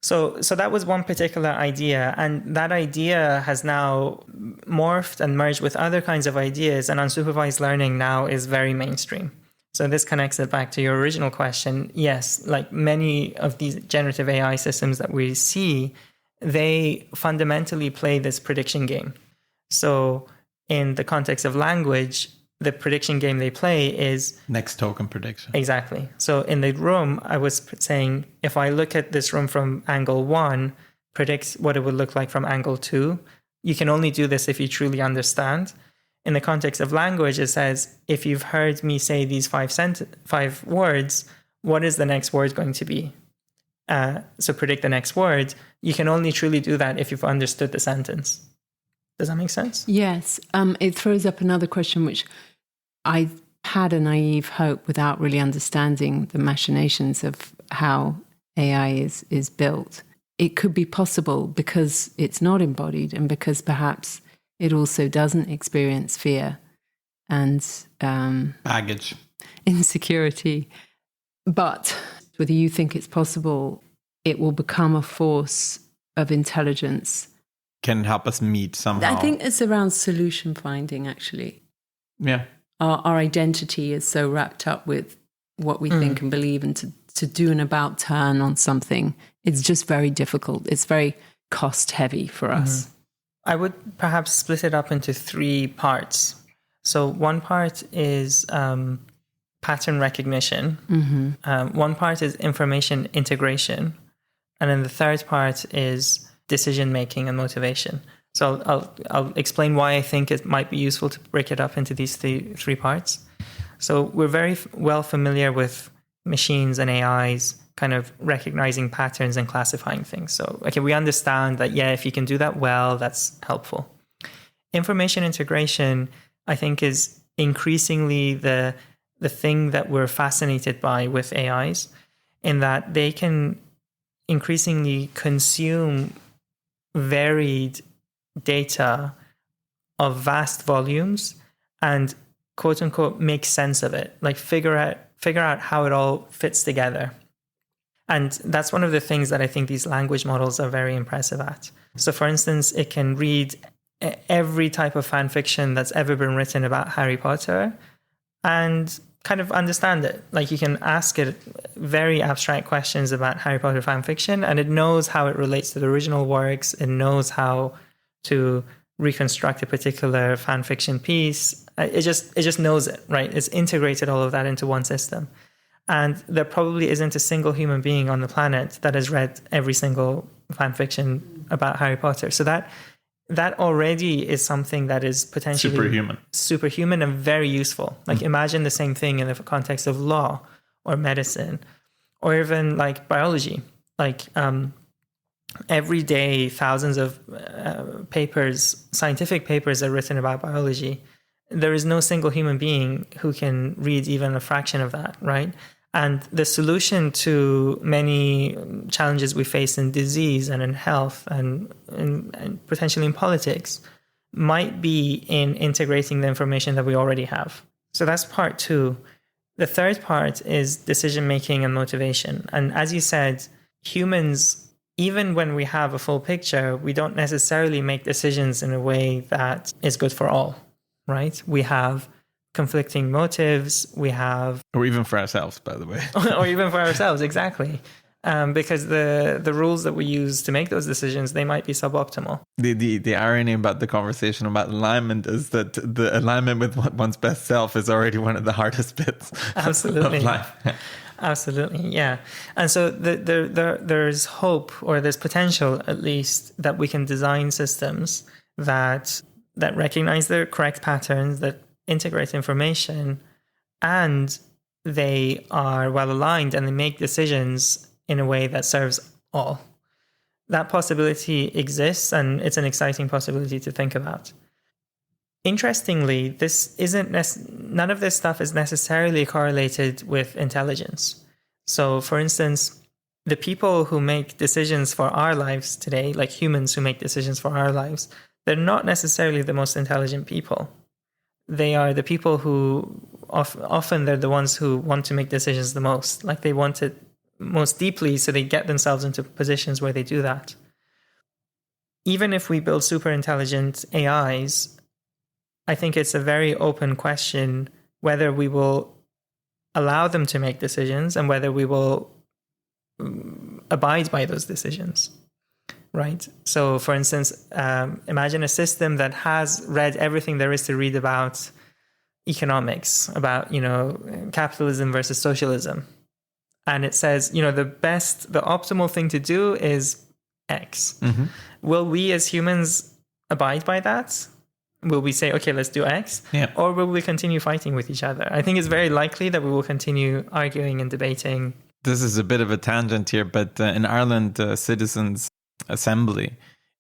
So that was one particular idea, and that idea has now morphed and merged with other kinds of ideas, and unsupervised learning now is very mainstream. So this connects it back to your original question. Yes, like many of these generative AI systems that we see, they fundamentally play this prediction game. So in the context of language, the prediction game they play is next token prediction. Exactly. So in the room, I was saying, if I look at this room from angle 1, predict what it would look like from angle 2. You can only do this if you truly understand. In the context of language, it says, if you've heard me say these 5 words, what is the next word going to be? So predict the next word. You can only truly do that if you've understood the sentence. Does that make sense? Yes. It throws up another question, which I had a naive hope without really understanding the machinations of how AI is built. It could be possible because it's not embodied and because perhaps it also doesn't experience fear and baggage, insecurity. But whether you think it's possible, it will become a force of intelligence. Can help us meet somehow. I think it's around solution finding, actually. Yeah. Our identity is so wrapped up with what we think and believe, and to do an about turn on something, it's just very difficult. It's very cost heavy for us. I would perhaps split it up into 3 parts. So one part is pattern recognition. One part is information integration. And then the third part is decision making and motivation. So I'll explain why I think it might be useful to break it up into these three parts. So we're very well familiar with machines and AIs kind of recognizing patterns and classifying things. So, okay, we understand that, yeah, if you can do that well, that's helpful. Information integration, I think, is increasingly the thing that we're fascinated by with AIs, in that they can increasingly consume varied data of vast volumes and quote unquote make sense of it, like figure out how it all fits together. And that's one of the things that I think these language models are very impressive at. So for instance, it can read every type of fan fiction that's ever been written about Harry Potter and kind of understand it. Like you can ask it very abstract questions about Harry Potter fan fiction, and it knows how it relates to the original works. It knows how to reconstruct a particular fan fiction piece. It just knows it, right? It's integrated all of that into one system. And there probably isn't a single human being on the planet that has read every single fan fiction about Harry Potter. So that already is something that is potentially superhuman and very useful. Like imagine the same thing in the context of law or medicine or even like biology. Like every day, thousands of scientific papers are written about biology. There is no single human being who can read even a fraction of that, right? And the solution to many challenges we face in disease and in health and potentially in politics might be in integrating the information that we already have. So that's part 2. The third part is decision-making and motivation. And as you said, humans, even when we have a full picture, we don't necessarily make decisions in a way that is good for all, right? We have conflicting motives, or even for ourselves, by the way. Or even for ourselves, exactly. Because the rules that we use to make those decisions, they might be suboptimal. The irony about the conversation about alignment is that the alignment with one's best self is already one of the hardest bits Absolutely. of life. Absolutely, yeah. And so there's hope, or there's potential at least, that we can design systems that recognize the correct patterns, that integrate information, and they are well aligned and they make decisions in a way that serves all. That possibility exists, and it's an exciting possibility to think about. Interestingly, none of this stuff is necessarily correlated with intelligence. So, for instance, the people who make decisions for our lives today, like humans who make decisions for our lives, they're not necessarily the most intelligent people. They are the people who often they're the ones who want to make decisions the most. Like, they want it most deeply, so they get themselves into positions where they do that. Even if we build super intelligent AIs, I think it's a very open question whether we will allow them to make decisions and whether we will abide by those decisions, right? So, for instance, imagine a system that has read everything there is to read about economics, about, capitalism versus socialism. And it says, the optimal thing to do is X. Mm-hmm. Will we as humans abide by that? Will we say, okay, let's do X? Yeah. Or will we continue fighting with each other? I think it's very likely that we will continue arguing and debating. This is a bit of a tangent here, but in Ireland, Citizens Assembly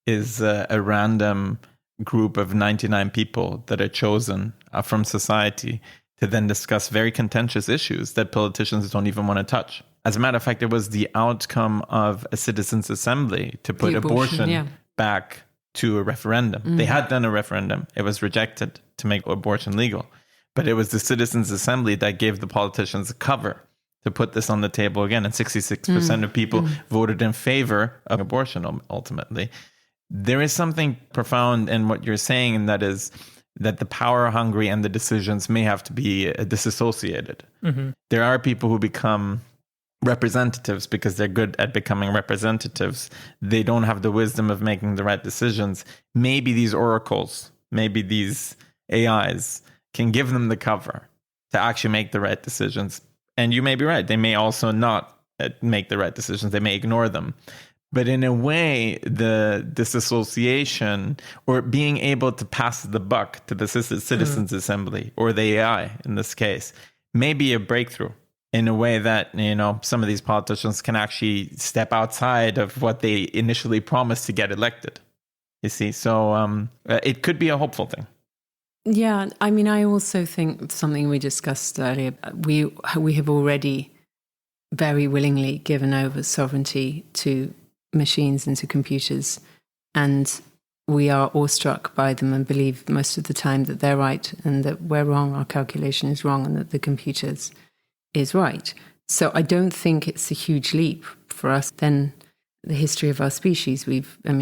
is a random group of 99 people that are chosen from society to then discuss very contentious issues that politicians don't even want to touch. As a matter of fact, it was the outcome of a Citizens Assembly to put abortion back to a referendum. Mm-hmm. They had done a referendum. It was rejected to make abortion legal. But it was the Citizens Assembly that gave the politicians a cover to put this on the table again. And 66% of people voted in favor of abortion ultimately. There is something profound in what you're saying, and that is that the power hungry and the decisions may have to be disassociated. Mm-hmm. There are people who become representatives because they're good at becoming representatives. They don't have the wisdom of making the right decisions. Maybe these oracles, maybe these AIs can give them the cover to actually make the right decisions. And you may be right. They may also not make the right decisions. They may ignore them. But in a way, the disassociation or being able to pass the buck to the Citizens Assembly or the AI in this case may be a breakthrough in a way that, some of these politicians can actually step outside of what they initially promised to get elected. You see, so it could be a hopeful thing. Yeah, I mean, I also think something we discussed earlier, we have already very willingly given over sovereignty to machines and to computers, and we are awestruck by them and believe most of the time that they're right and that we're wrong, our calculation is wrong, and that the computers is right. So I don't think it's a huge leap for us. Then the history of our species, how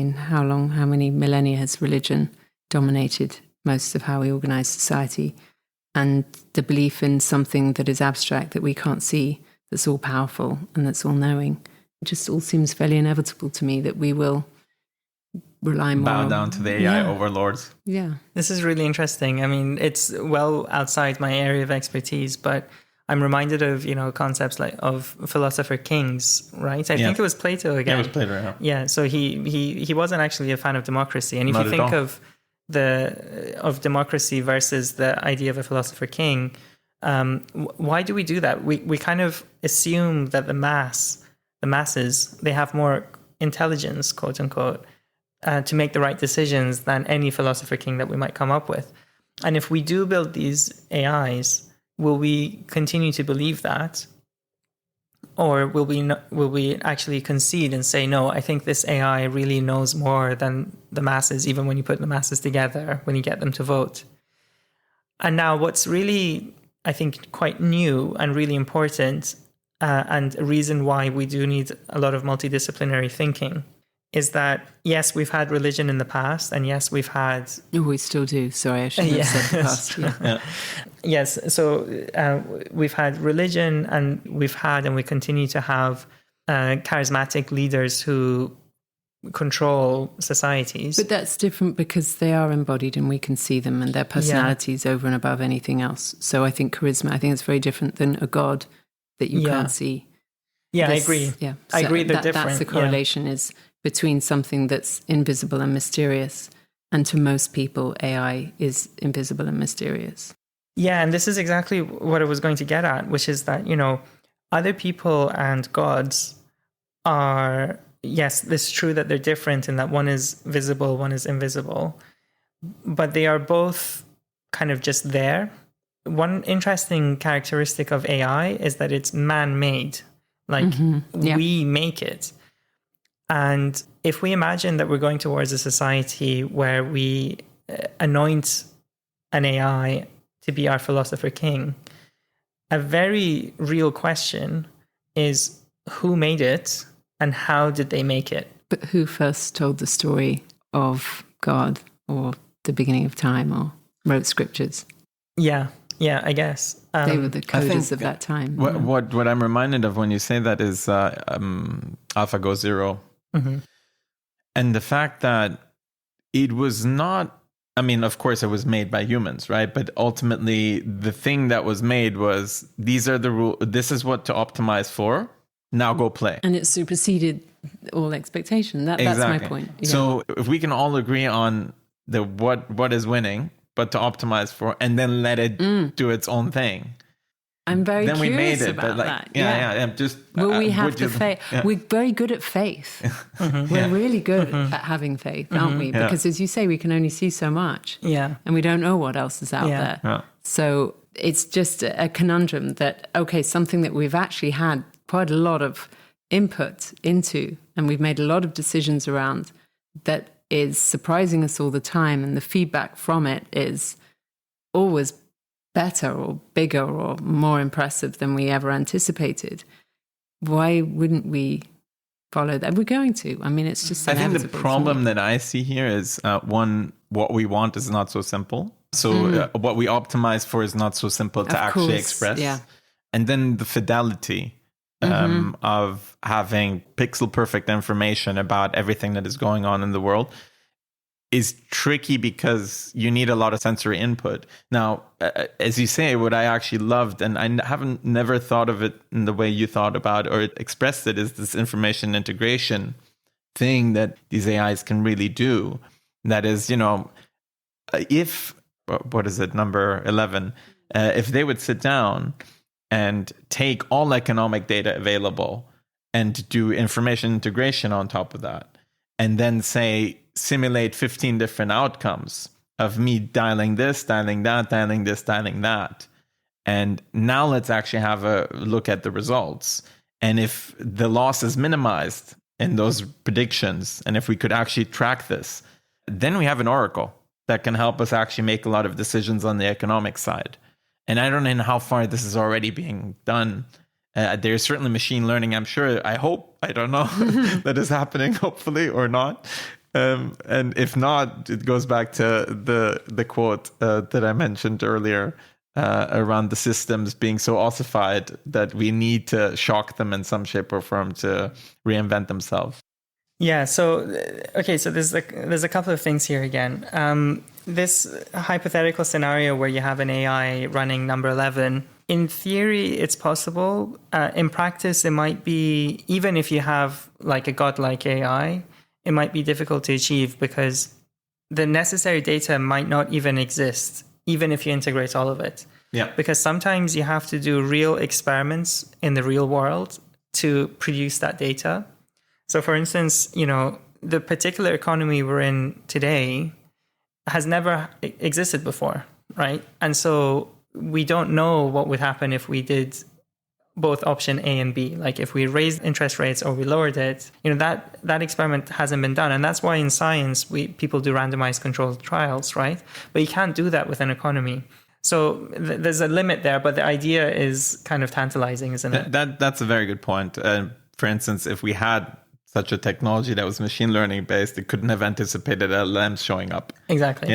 many millennia has religion dominated most of how we organize society? And the belief in something that is abstract, that we can't see, that's all powerful and that's all knowing, it just all seems fairly inevitable to me that we will rely more bow down to the AI overlords. Yeah. This is really interesting. I mean, it's well outside my area of expertise, but I'm reminded of, concepts like of philosopher kings, right? I think it was Plato again. Yeah, it was Plato, yeah. Yeah, so he wasn't actually a fan of democracy. And if you think of democracy versus the idea of a philosopher king, why do we do that? We kind of assume that the masses, they have more intelligence, quote unquote, to make the right decisions than any philosopher king that we might come up with. And if we do build these AIs, will we continue to believe that? Or will we actually concede and say, no, I think this AI really knows more than the masses, even when you put the masses together, when you get them to vote? And now what's really, I think, quite new and really important, and a reason why we do need a lot of multidisciplinary thinking, is that, yes, we've had religion in the past, and yes, we've had... We still do. Sorry, I shouldn't have said the past. Yeah. Yes, so we've had religion, and we've had, and we continue to have charismatic leaders who control societies. But that's different because they are embodied and we can see them, and their personalities over and above anything else. So I think charisma, it's very different than a god that you can't see. Yeah, I agree. Yeah, so I agree. They're different. That's the correlation is between something that's invisible and mysterious, and to most people, AI is invisible and mysterious. Yeah, and this is exactly what I was going to get at, which is that, other people and gods are, yes, it's true that they're different in that one is visible, one is invisible, but they are both kind of just there. One interesting characteristic of AI is that it's man-made. Like we make it. And if we imagine that we're going towards a society where we anoint an AI to be our philosopher king, a very real question is who made it and how did they make it? But who first told the story of God or the beginning of time or wrote scriptures? Yeah, I guess. They were the coders of that time. What I'm reminded of when you say that is AlphaGo Zero. Mm-hmm. And the fact that it was not, I mean, of course, it was made by humans, right? But ultimately, the thing that was made was, these are the rules, this is what to optimize for, now go play. And it superseded all expectation. That's my point. Yeah. So if we can all agree on the what is winning, but to optimize for, and then let it do its own thing. I'm very then curious we made it, about but like, that. Yeah. Just will we have the faith? Yeah. We're very good at faith. We're really good at having faith, aren't we? Because as you say, we can only see so much. Yeah. And we don't know what else is out there. Yeah. So it's just a conundrum that, okay, something that we've actually had quite a lot of input into, and we've made a lot of decisions around, that is surprising us all the time, and the feedback from it is always better or bigger or more impressive than we ever anticipated. Why wouldn't we follow that? We're going to. I mean, it's just inevitable. I think the problem that I see here is, one, what we want is not so simple. So what we optimize for is not so simple to actually express. Yeah. And then the fidelity of having pixel perfect information about everything that is going on in the world is tricky because you need a lot of sensory input. Now, as you say, what I actually loved, and I haven't never thought of it in the way you thought about or expressed it, is this information integration thing that these AIs can really do. That is, if, what is it, number 11, if they would sit down and take all economic data available and do information integration on top of that, and then say, simulate 15 different outcomes of me dialing this, dialing that, dialing this, dialing that. And now let's actually have a look at the results. And if the loss is minimized in those predictions, and if we could actually track this, then we have an oracle that can help us actually make a lot of decisions on the economic side. And I don't know how far this is already being done. There's certainly machine learning, I'm sure, I hope, I don't know, that is happening, hopefully, or not. And if not, it goes back to the quote that I mentioned earlier around the systems being so ossified that we need to shock them in some shape or form to reinvent themselves. Yeah. So, okay. So there's a couple of things here again. This hypothetical scenario where you have an AI running number 11, in theory, it's possible. In practice, it might be, even if you have like a godlike AI, it might be difficult to achieve because the necessary data might not even exist, even if you integrate all of it. Yeah. Because sometimes you have to do real experiments in the real world to produce that data. So for instance, the particular economy we're in today has never existed before, right? And so we don't know what would happen if we did both option A and B. Like if we raised interest rates or we lowered it, that experiment hasn't been done. And that's why in science, people do randomized controlled trials, right? But you can't do that with an economy. So there's a limit there, but the idea is kind of tantalizing, isn't it? That's a very good point. For instance, if we had such a technology that was machine learning based, it couldn't have anticipated LLMs showing up. Exactly.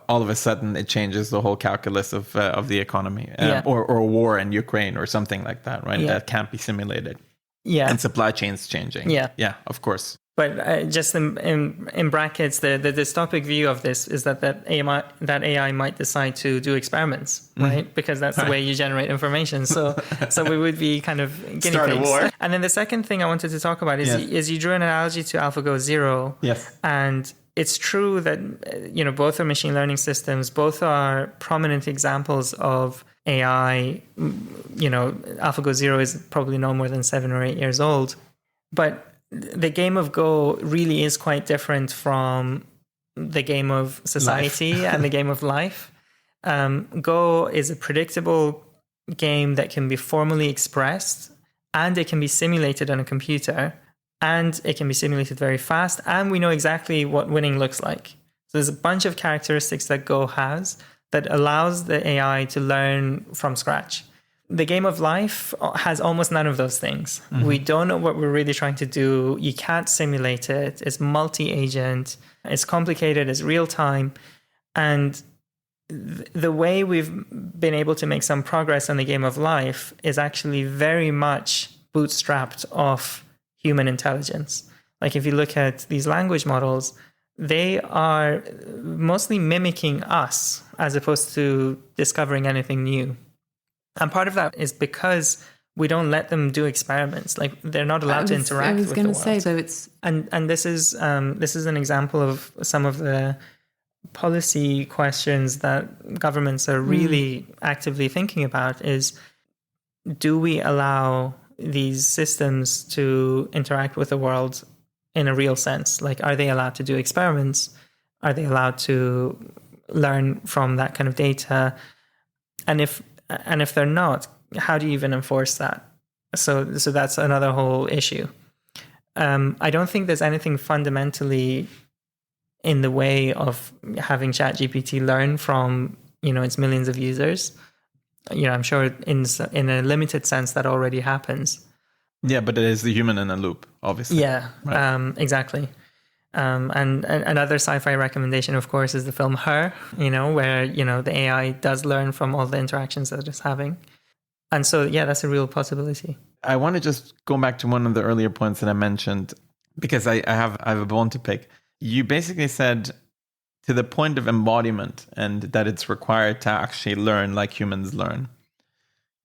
All of a sudden it changes the whole calculus of the economy, or a war in Ukraine or something like that, right? That can't be simulated. Yeah. And supply chains changing. Yeah, of course. But just in brackets, the dystopic view of this is that AI might decide to do experiments, right? Because that's the way you generate information. So we would be kind of guinea Start pigs. a war. And then the second thing I wanted to talk about is you drew an analogy to AlphaGo Zero. Yes. And it's true that, both are machine learning systems, both are prominent examples of AI. AlphaGo Zero is probably no more than 7 or 8 years old. But the game of Go really is quite different from the game of society and the game of life. Go is a predictable game that can be formally expressed, and it can be simulated on a computer, and it can be simulated very fast, and we know exactly what winning looks like. So there's a bunch of characteristics that Go has that allows the AI to learn from scratch. The game of life has almost none of those things. Mm-hmm. We don't know what we're really trying to do. You can't simulate it. It's multi-agent. It's complicated. It's real time. And the way we've been able to make some progress on the game of life is actually very much bootstrapped off human intelligence. Like if you look at these language models, they are mostly mimicking us as opposed to discovering anything new. And part of that is because we don't let them do experiments. Like they're not allowed to interact with the world. I was going to say, so it's and this is an example of some of the policy questions that governments are really actively thinking about. Is, do we allow these systems to interact with the world in a real sense? Like, are they allowed to do experiments? Are they allowed to learn from that kind of data? And if they're not, how do you even enforce that? So that's another whole issue. I don't think there's anything fundamentally in the way of having ChatGPT learn from, its millions of users. I'm sure in a limited sense that already happens. Yeah, but it is the human in a loop, obviously. Yeah, right. Exactly. And another sci-fi recommendation, of course, is the film Her, where, the AI does learn from all the interactions that it's having. And so, yeah, that's a real possibility. I want to just go back to one of the earlier points that I mentioned, because I have a bone to pick. You basically said to the point of embodiment and that it's required to actually learn like humans learn.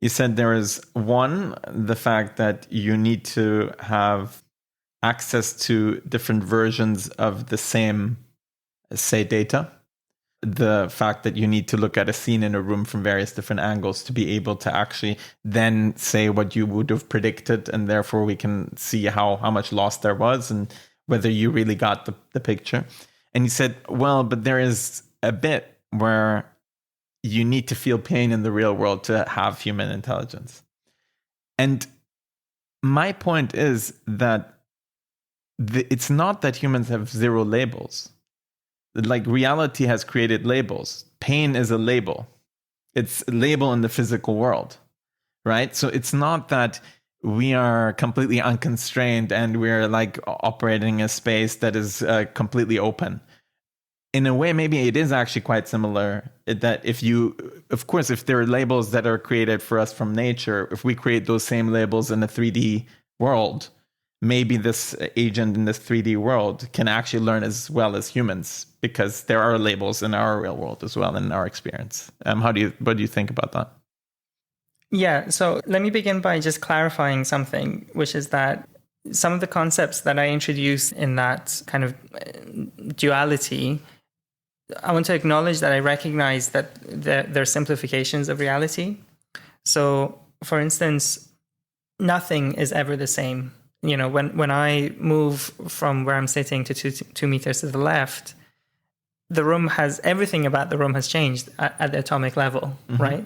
You said there is one, the fact that you need to have access to different versions of the same, say, data. The fact that you need to look at a scene in a room from various different angles to be able to actually then say what you would have predicted, and therefore we can see how much loss there was and whether you really got the picture. And you said, well, but there is a bit where you need to feel pain in the real world to have human intelligence. And my point is that it's not that humans have zero labels. Like reality has created labels. Pain is a label. It's a label in the physical world, right? So it's not that we are completely unconstrained and we're like operating a space that is completely open. In a way, maybe it is actually quite similar that if there are labels that are created for us from nature, if we create those same labels in a 3D world, maybe this agent in this 3D world can actually learn as well as humans, because there are labels in our real world as well, in our experience. What do you think about that? Yeah, so let me begin by just clarifying something, which is that some of the concepts that I introduced in that kind of duality, I want to acknowledge that I recognize that they're simplifications of reality. So, for instance, nothing is ever the same. When I move from where I'm sitting to 2 meters to the left, everything about the room has changed at the atomic level, right?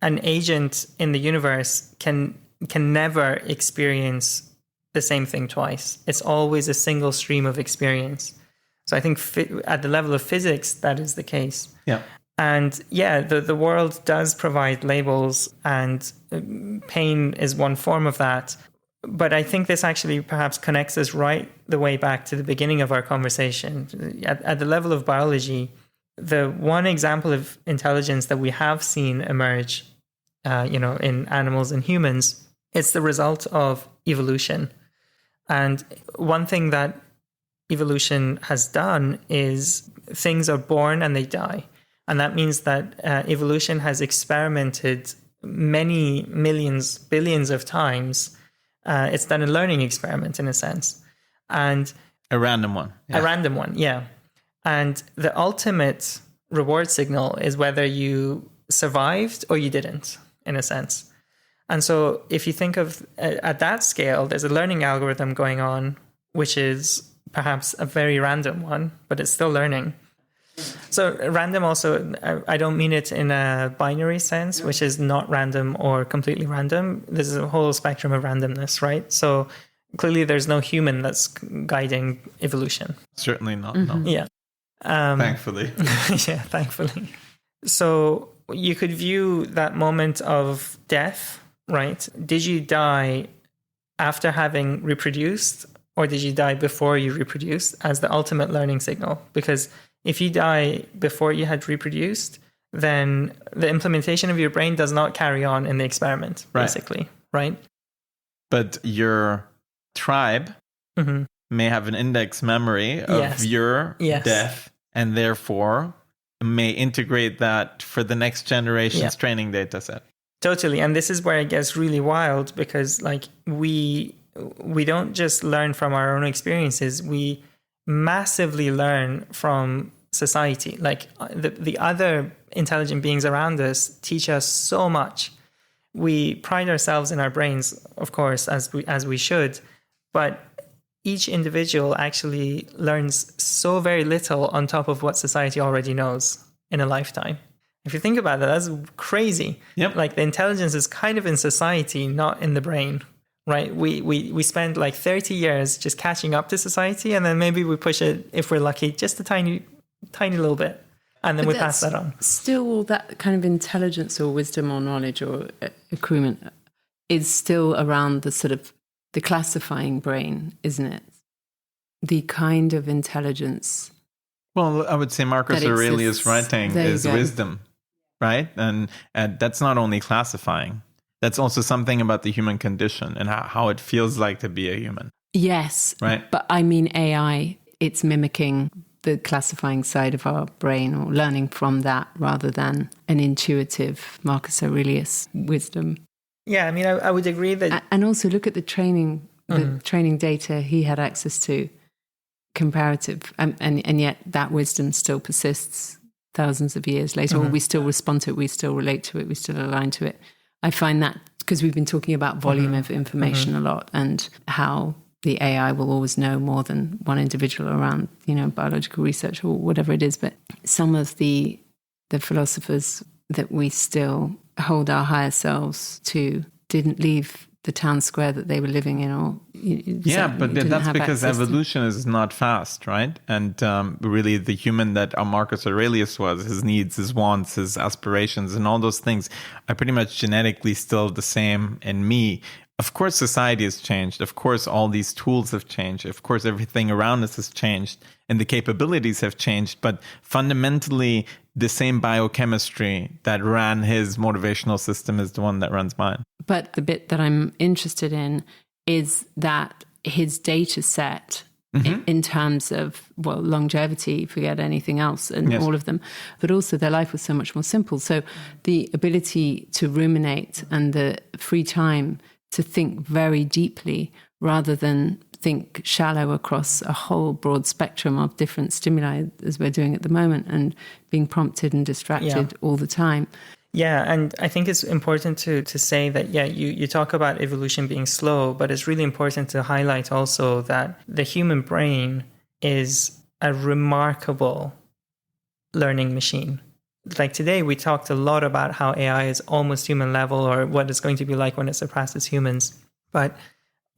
An agent in the universe can never experience the same thing twice. It's always a single stream of experience. So I think at the level of physics, that is the case. Yeah. And yeah, the world does provide labels, and pain is one form of that. But I think this actually perhaps connects us right the way back to the beginning of our conversation. At the level of biology, the one example of intelligence that we have seen emerge, in animals and humans, it's the result of evolution. And one thing that evolution has done is things are born and they die. And that means that evolution has experimented many millions, billions of times. It's done a learning experiment in a sense. And a random one. Yeah. A random one, yeah. And the ultimate reward signal is whether you survived or you didn't, in a sense. And so if you think of at that scale, there's a learning algorithm going on, which is perhaps a very random one, but it's still learning. So random also, I don't mean it in a binary sense, which is not random or completely random. There's a whole spectrum of randomness, right? So clearly there's no human that's guiding evolution. Certainly not, no. Yeah. Thankfully. Yeah, thankfully. So you could view that moment of death, right? Did you die after having reproduced, or did you die before you reproduced, as the ultimate learning signal? Because if you die before you had reproduced, then the implementation of your brain does not carry on in the experiment, basically, right? But your tribe may have an index memory of your death, and therefore may integrate that for the next generation's training data set. Totally. And this is where it gets really wild, because like we don't just learn from our own experiences, we massively learn from society. Like the other intelligent beings around us teach us so much. We pride ourselves in our brains, of course, as we should, but each individual actually learns so very little on top of what society already knows in a lifetime. If you think about that, that's crazy. Yep. Like the intelligence is kind of in society, not in the brain, right? We spend like 30 years just catching up to society, and then maybe we push it, if we're lucky, just a tiny little bit, and then we pass that on. Still, all that kind of intelligence or wisdom or knowledge or accruement is still around the sort of the classifying brain, isn't it? The kind of intelligence. Well, I would say Marcus Aurelius' writing is wisdom, right? And that's not only classifying. That's also something about the human condition and how it feels like to be a human. Yes. Right. But I mean AI, it's mimicking the classifying side of our brain, or learning from that, rather than an intuitive Marcus Aurelius wisdom. Yeah, I mean, I would agree that... And also look at the training data he had access to, comparative, and yet that wisdom still persists thousands of years later, or we still respond to it, we still relate to it, we still align to it. I find that, because we've been talking about volume of information a lot, and how the AI will always know more than one individual around, biological research or whatever it is. But some of the philosophers that we still hold our higher selves to didn't leave the town square that they were living in, or but that's because evolution is not fast, right? And really the human that Marcus Aurelius was, his needs, his wants, his aspirations, and all those things are pretty much genetically still the same in me. Of course, society has changed. Of course, all these tools have changed. Of course, everything around us has changed and the capabilities have changed. But fundamentally, the same biochemistry that ran his motivational system is the one that runs mine. But the bit that I'm interested in is that his data set in terms of, longevity, forget anything else, and all of them, but also their life was so much more simple. So the ability to ruminate and the free time to think very deeply rather than think shallow across a whole broad spectrum of different stimuli, as we're doing at the moment, and being prompted and distracted all the time. Yeah, and I think it's important to say that, you talk about evolution being slow, but it's really important to highlight also that the human brain is a remarkable learning machine. Like today, we talked a lot about how AI is almost human level, or what it's going to be like when it surpasses humans. But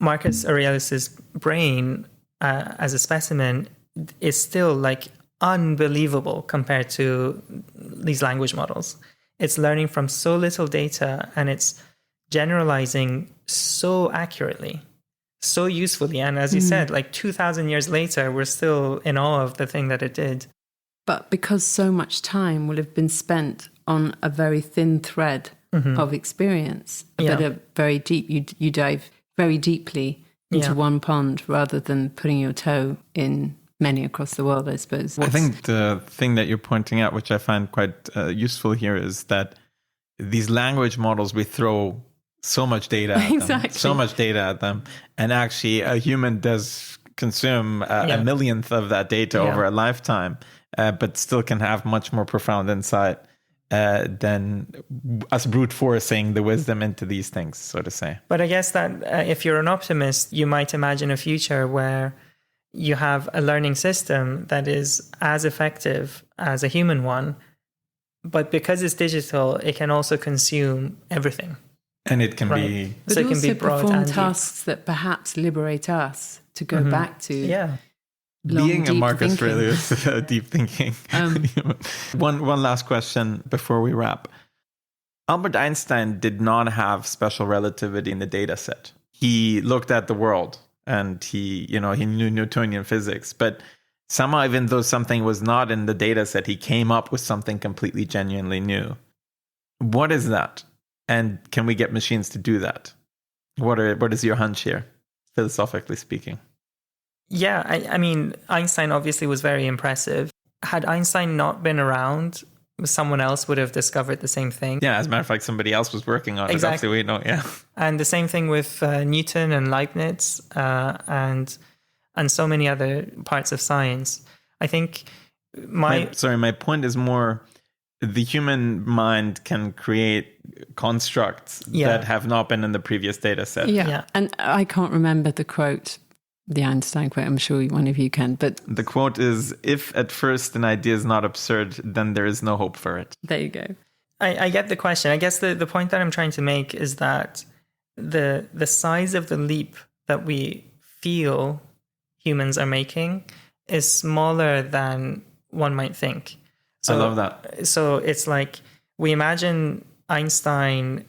Marcus Aurelius's brain, as a specimen, is still like unbelievable compared to these language models. It's learning from so little data, and it's generalizing so accurately, so usefully. And as you said, like 2,000 years later, we're still in awe of the thing that it did. But because so much time will have been spent on a very thin thread of experience, but a very deep, you dive very deeply into one pond rather than putting your toe in many across the world, I suppose. I think the thing that you're pointing out, which I find quite useful here, is that these language models, we throw so much data at them, and actually a human does consume a millionth of that data over a lifetime. but still can have much more profound insight than us brute forcing the wisdom into these things, so to say. But I guess that if you're an optimist, you might imagine a future where you have a learning system that is as effective as a human one, but because it's digital, it can also consume everything. And it can be... But so it can also be broad perform and tasks that perhaps liberate us to go back to being a deep Marcus thinking. Aurelius, deep thinking. One last question before we wrap. Albert Einstein did not have special relativity in the data set. He looked at the world and he knew Newtonian physics, but somehow, even though something was not in the data set, he came up with something completely genuinely new. What is that? And can we get machines to do that? What is your hunch here, philosophically speaking? Yeah, I mean, Einstein obviously was very impressive. Had Einstein not been around, someone else would have discovered the same thing. Yeah, as a matter of fact, somebody else was working on it. Exactly. We know, yeah. And the same thing with Newton and Leibniz and so many other parts of science. I think my point is more the human mind can create constructs that have not been in the previous data set. Yeah. And I can't remember the quote, the Einstein quote. I'm sure one of you can. But the quote is, if at first an idea is not absurd, then there is no hope for it. There you go. I get the question. I guess the point that I'm trying to make is that the size of the leap that we feel humans are making is smaller than one might think. So, I love that. So it's like we imagine Einstein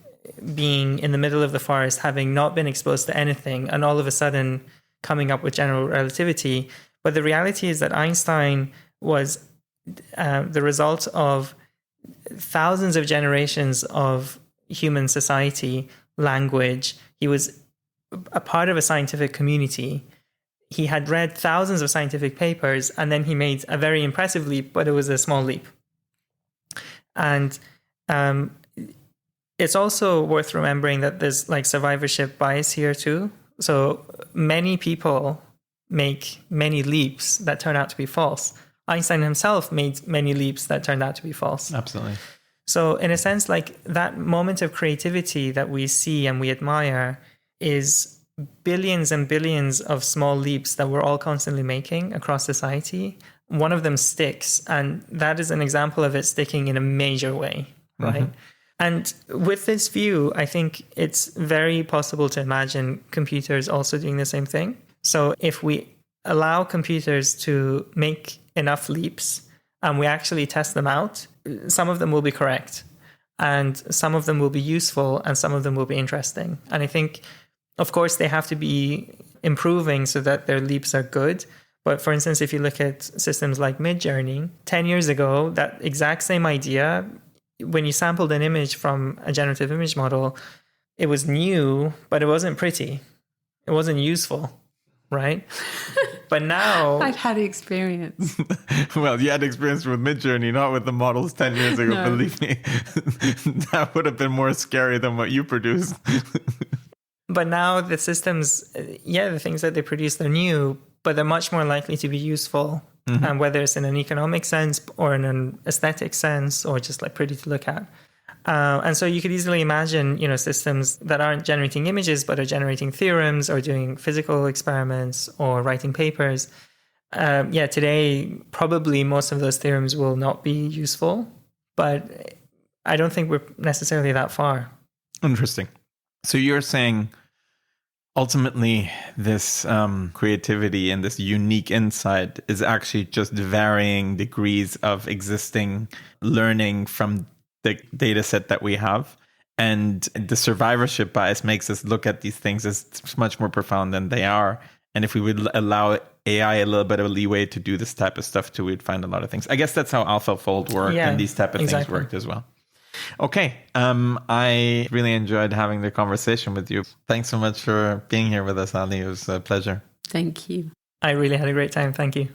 being in the middle of the forest, having not been exposed to anything, and all of a sudden coming up with general relativity. But the reality is that Einstein was the result of thousands of generations of human society, language. He was a part of a scientific community. He had read thousands of scientific papers, and then he made a very impressive leap, but it was a small leap. And it's also worth remembering that there's like survivorship bias here too. So many people make many leaps that turn out to be false. Einstein himself made many leaps that turned out to be false. Absolutely. So in a sense, like that moment of creativity that we see and we admire is billions and billions of small leaps that we're all constantly making across society. One of them sticks, and that is an example of it sticking in a major way, right? Mm-hmm. And with this view, I think it's very possible to imagine computers also doing the same thing. So if we allow computers to make enough leaps and we actually test them out, some of them will be correct and some of them will be useful and some of them will be interesting. And I think, of course, they have to be improving so that their leaps are good. But for instance, if you look at systems like Midjourney, 10 years ago, that exact same idea, when you sampled an image from a generative image model, it was new, but it wasn't pretty. It wasn't useful, right? But now... I've had experience. Well, you had experience with Midjourney, not with the models 10 years ago, No. Believe me. That would have been more scary than what you produced. But now the systems, the things that they produce, they're new, but they're much more likely to be useful. Mm-hmm. And whether it's in an economic sense or in an aesthetic sense or just like pretty to look at. And so you could easily imagine, systems that aren't generating images, but are generating theorems or doing physical experiments or writing papers. Today, probably most of those theorems will not be useful, but I don't think we're necessarily that far. Interesting. So you're saying ultimately this creativity and this unique insight is actually just varying degrees of existing learning from the data set that we have. And the survivorship bias makes us look at these things as much more profound than they are. And if we would allow AI a little bit of leeway to do this type of stuff too, we'd find a lot of things. I guess that's how AlphaFold worked and these type of things worked as well. Okay. I really enjoyed having the conversation with you. Thanks so much for being here with us, Ali. It was a pleasure. Thank you. I really had a great time. Thank you.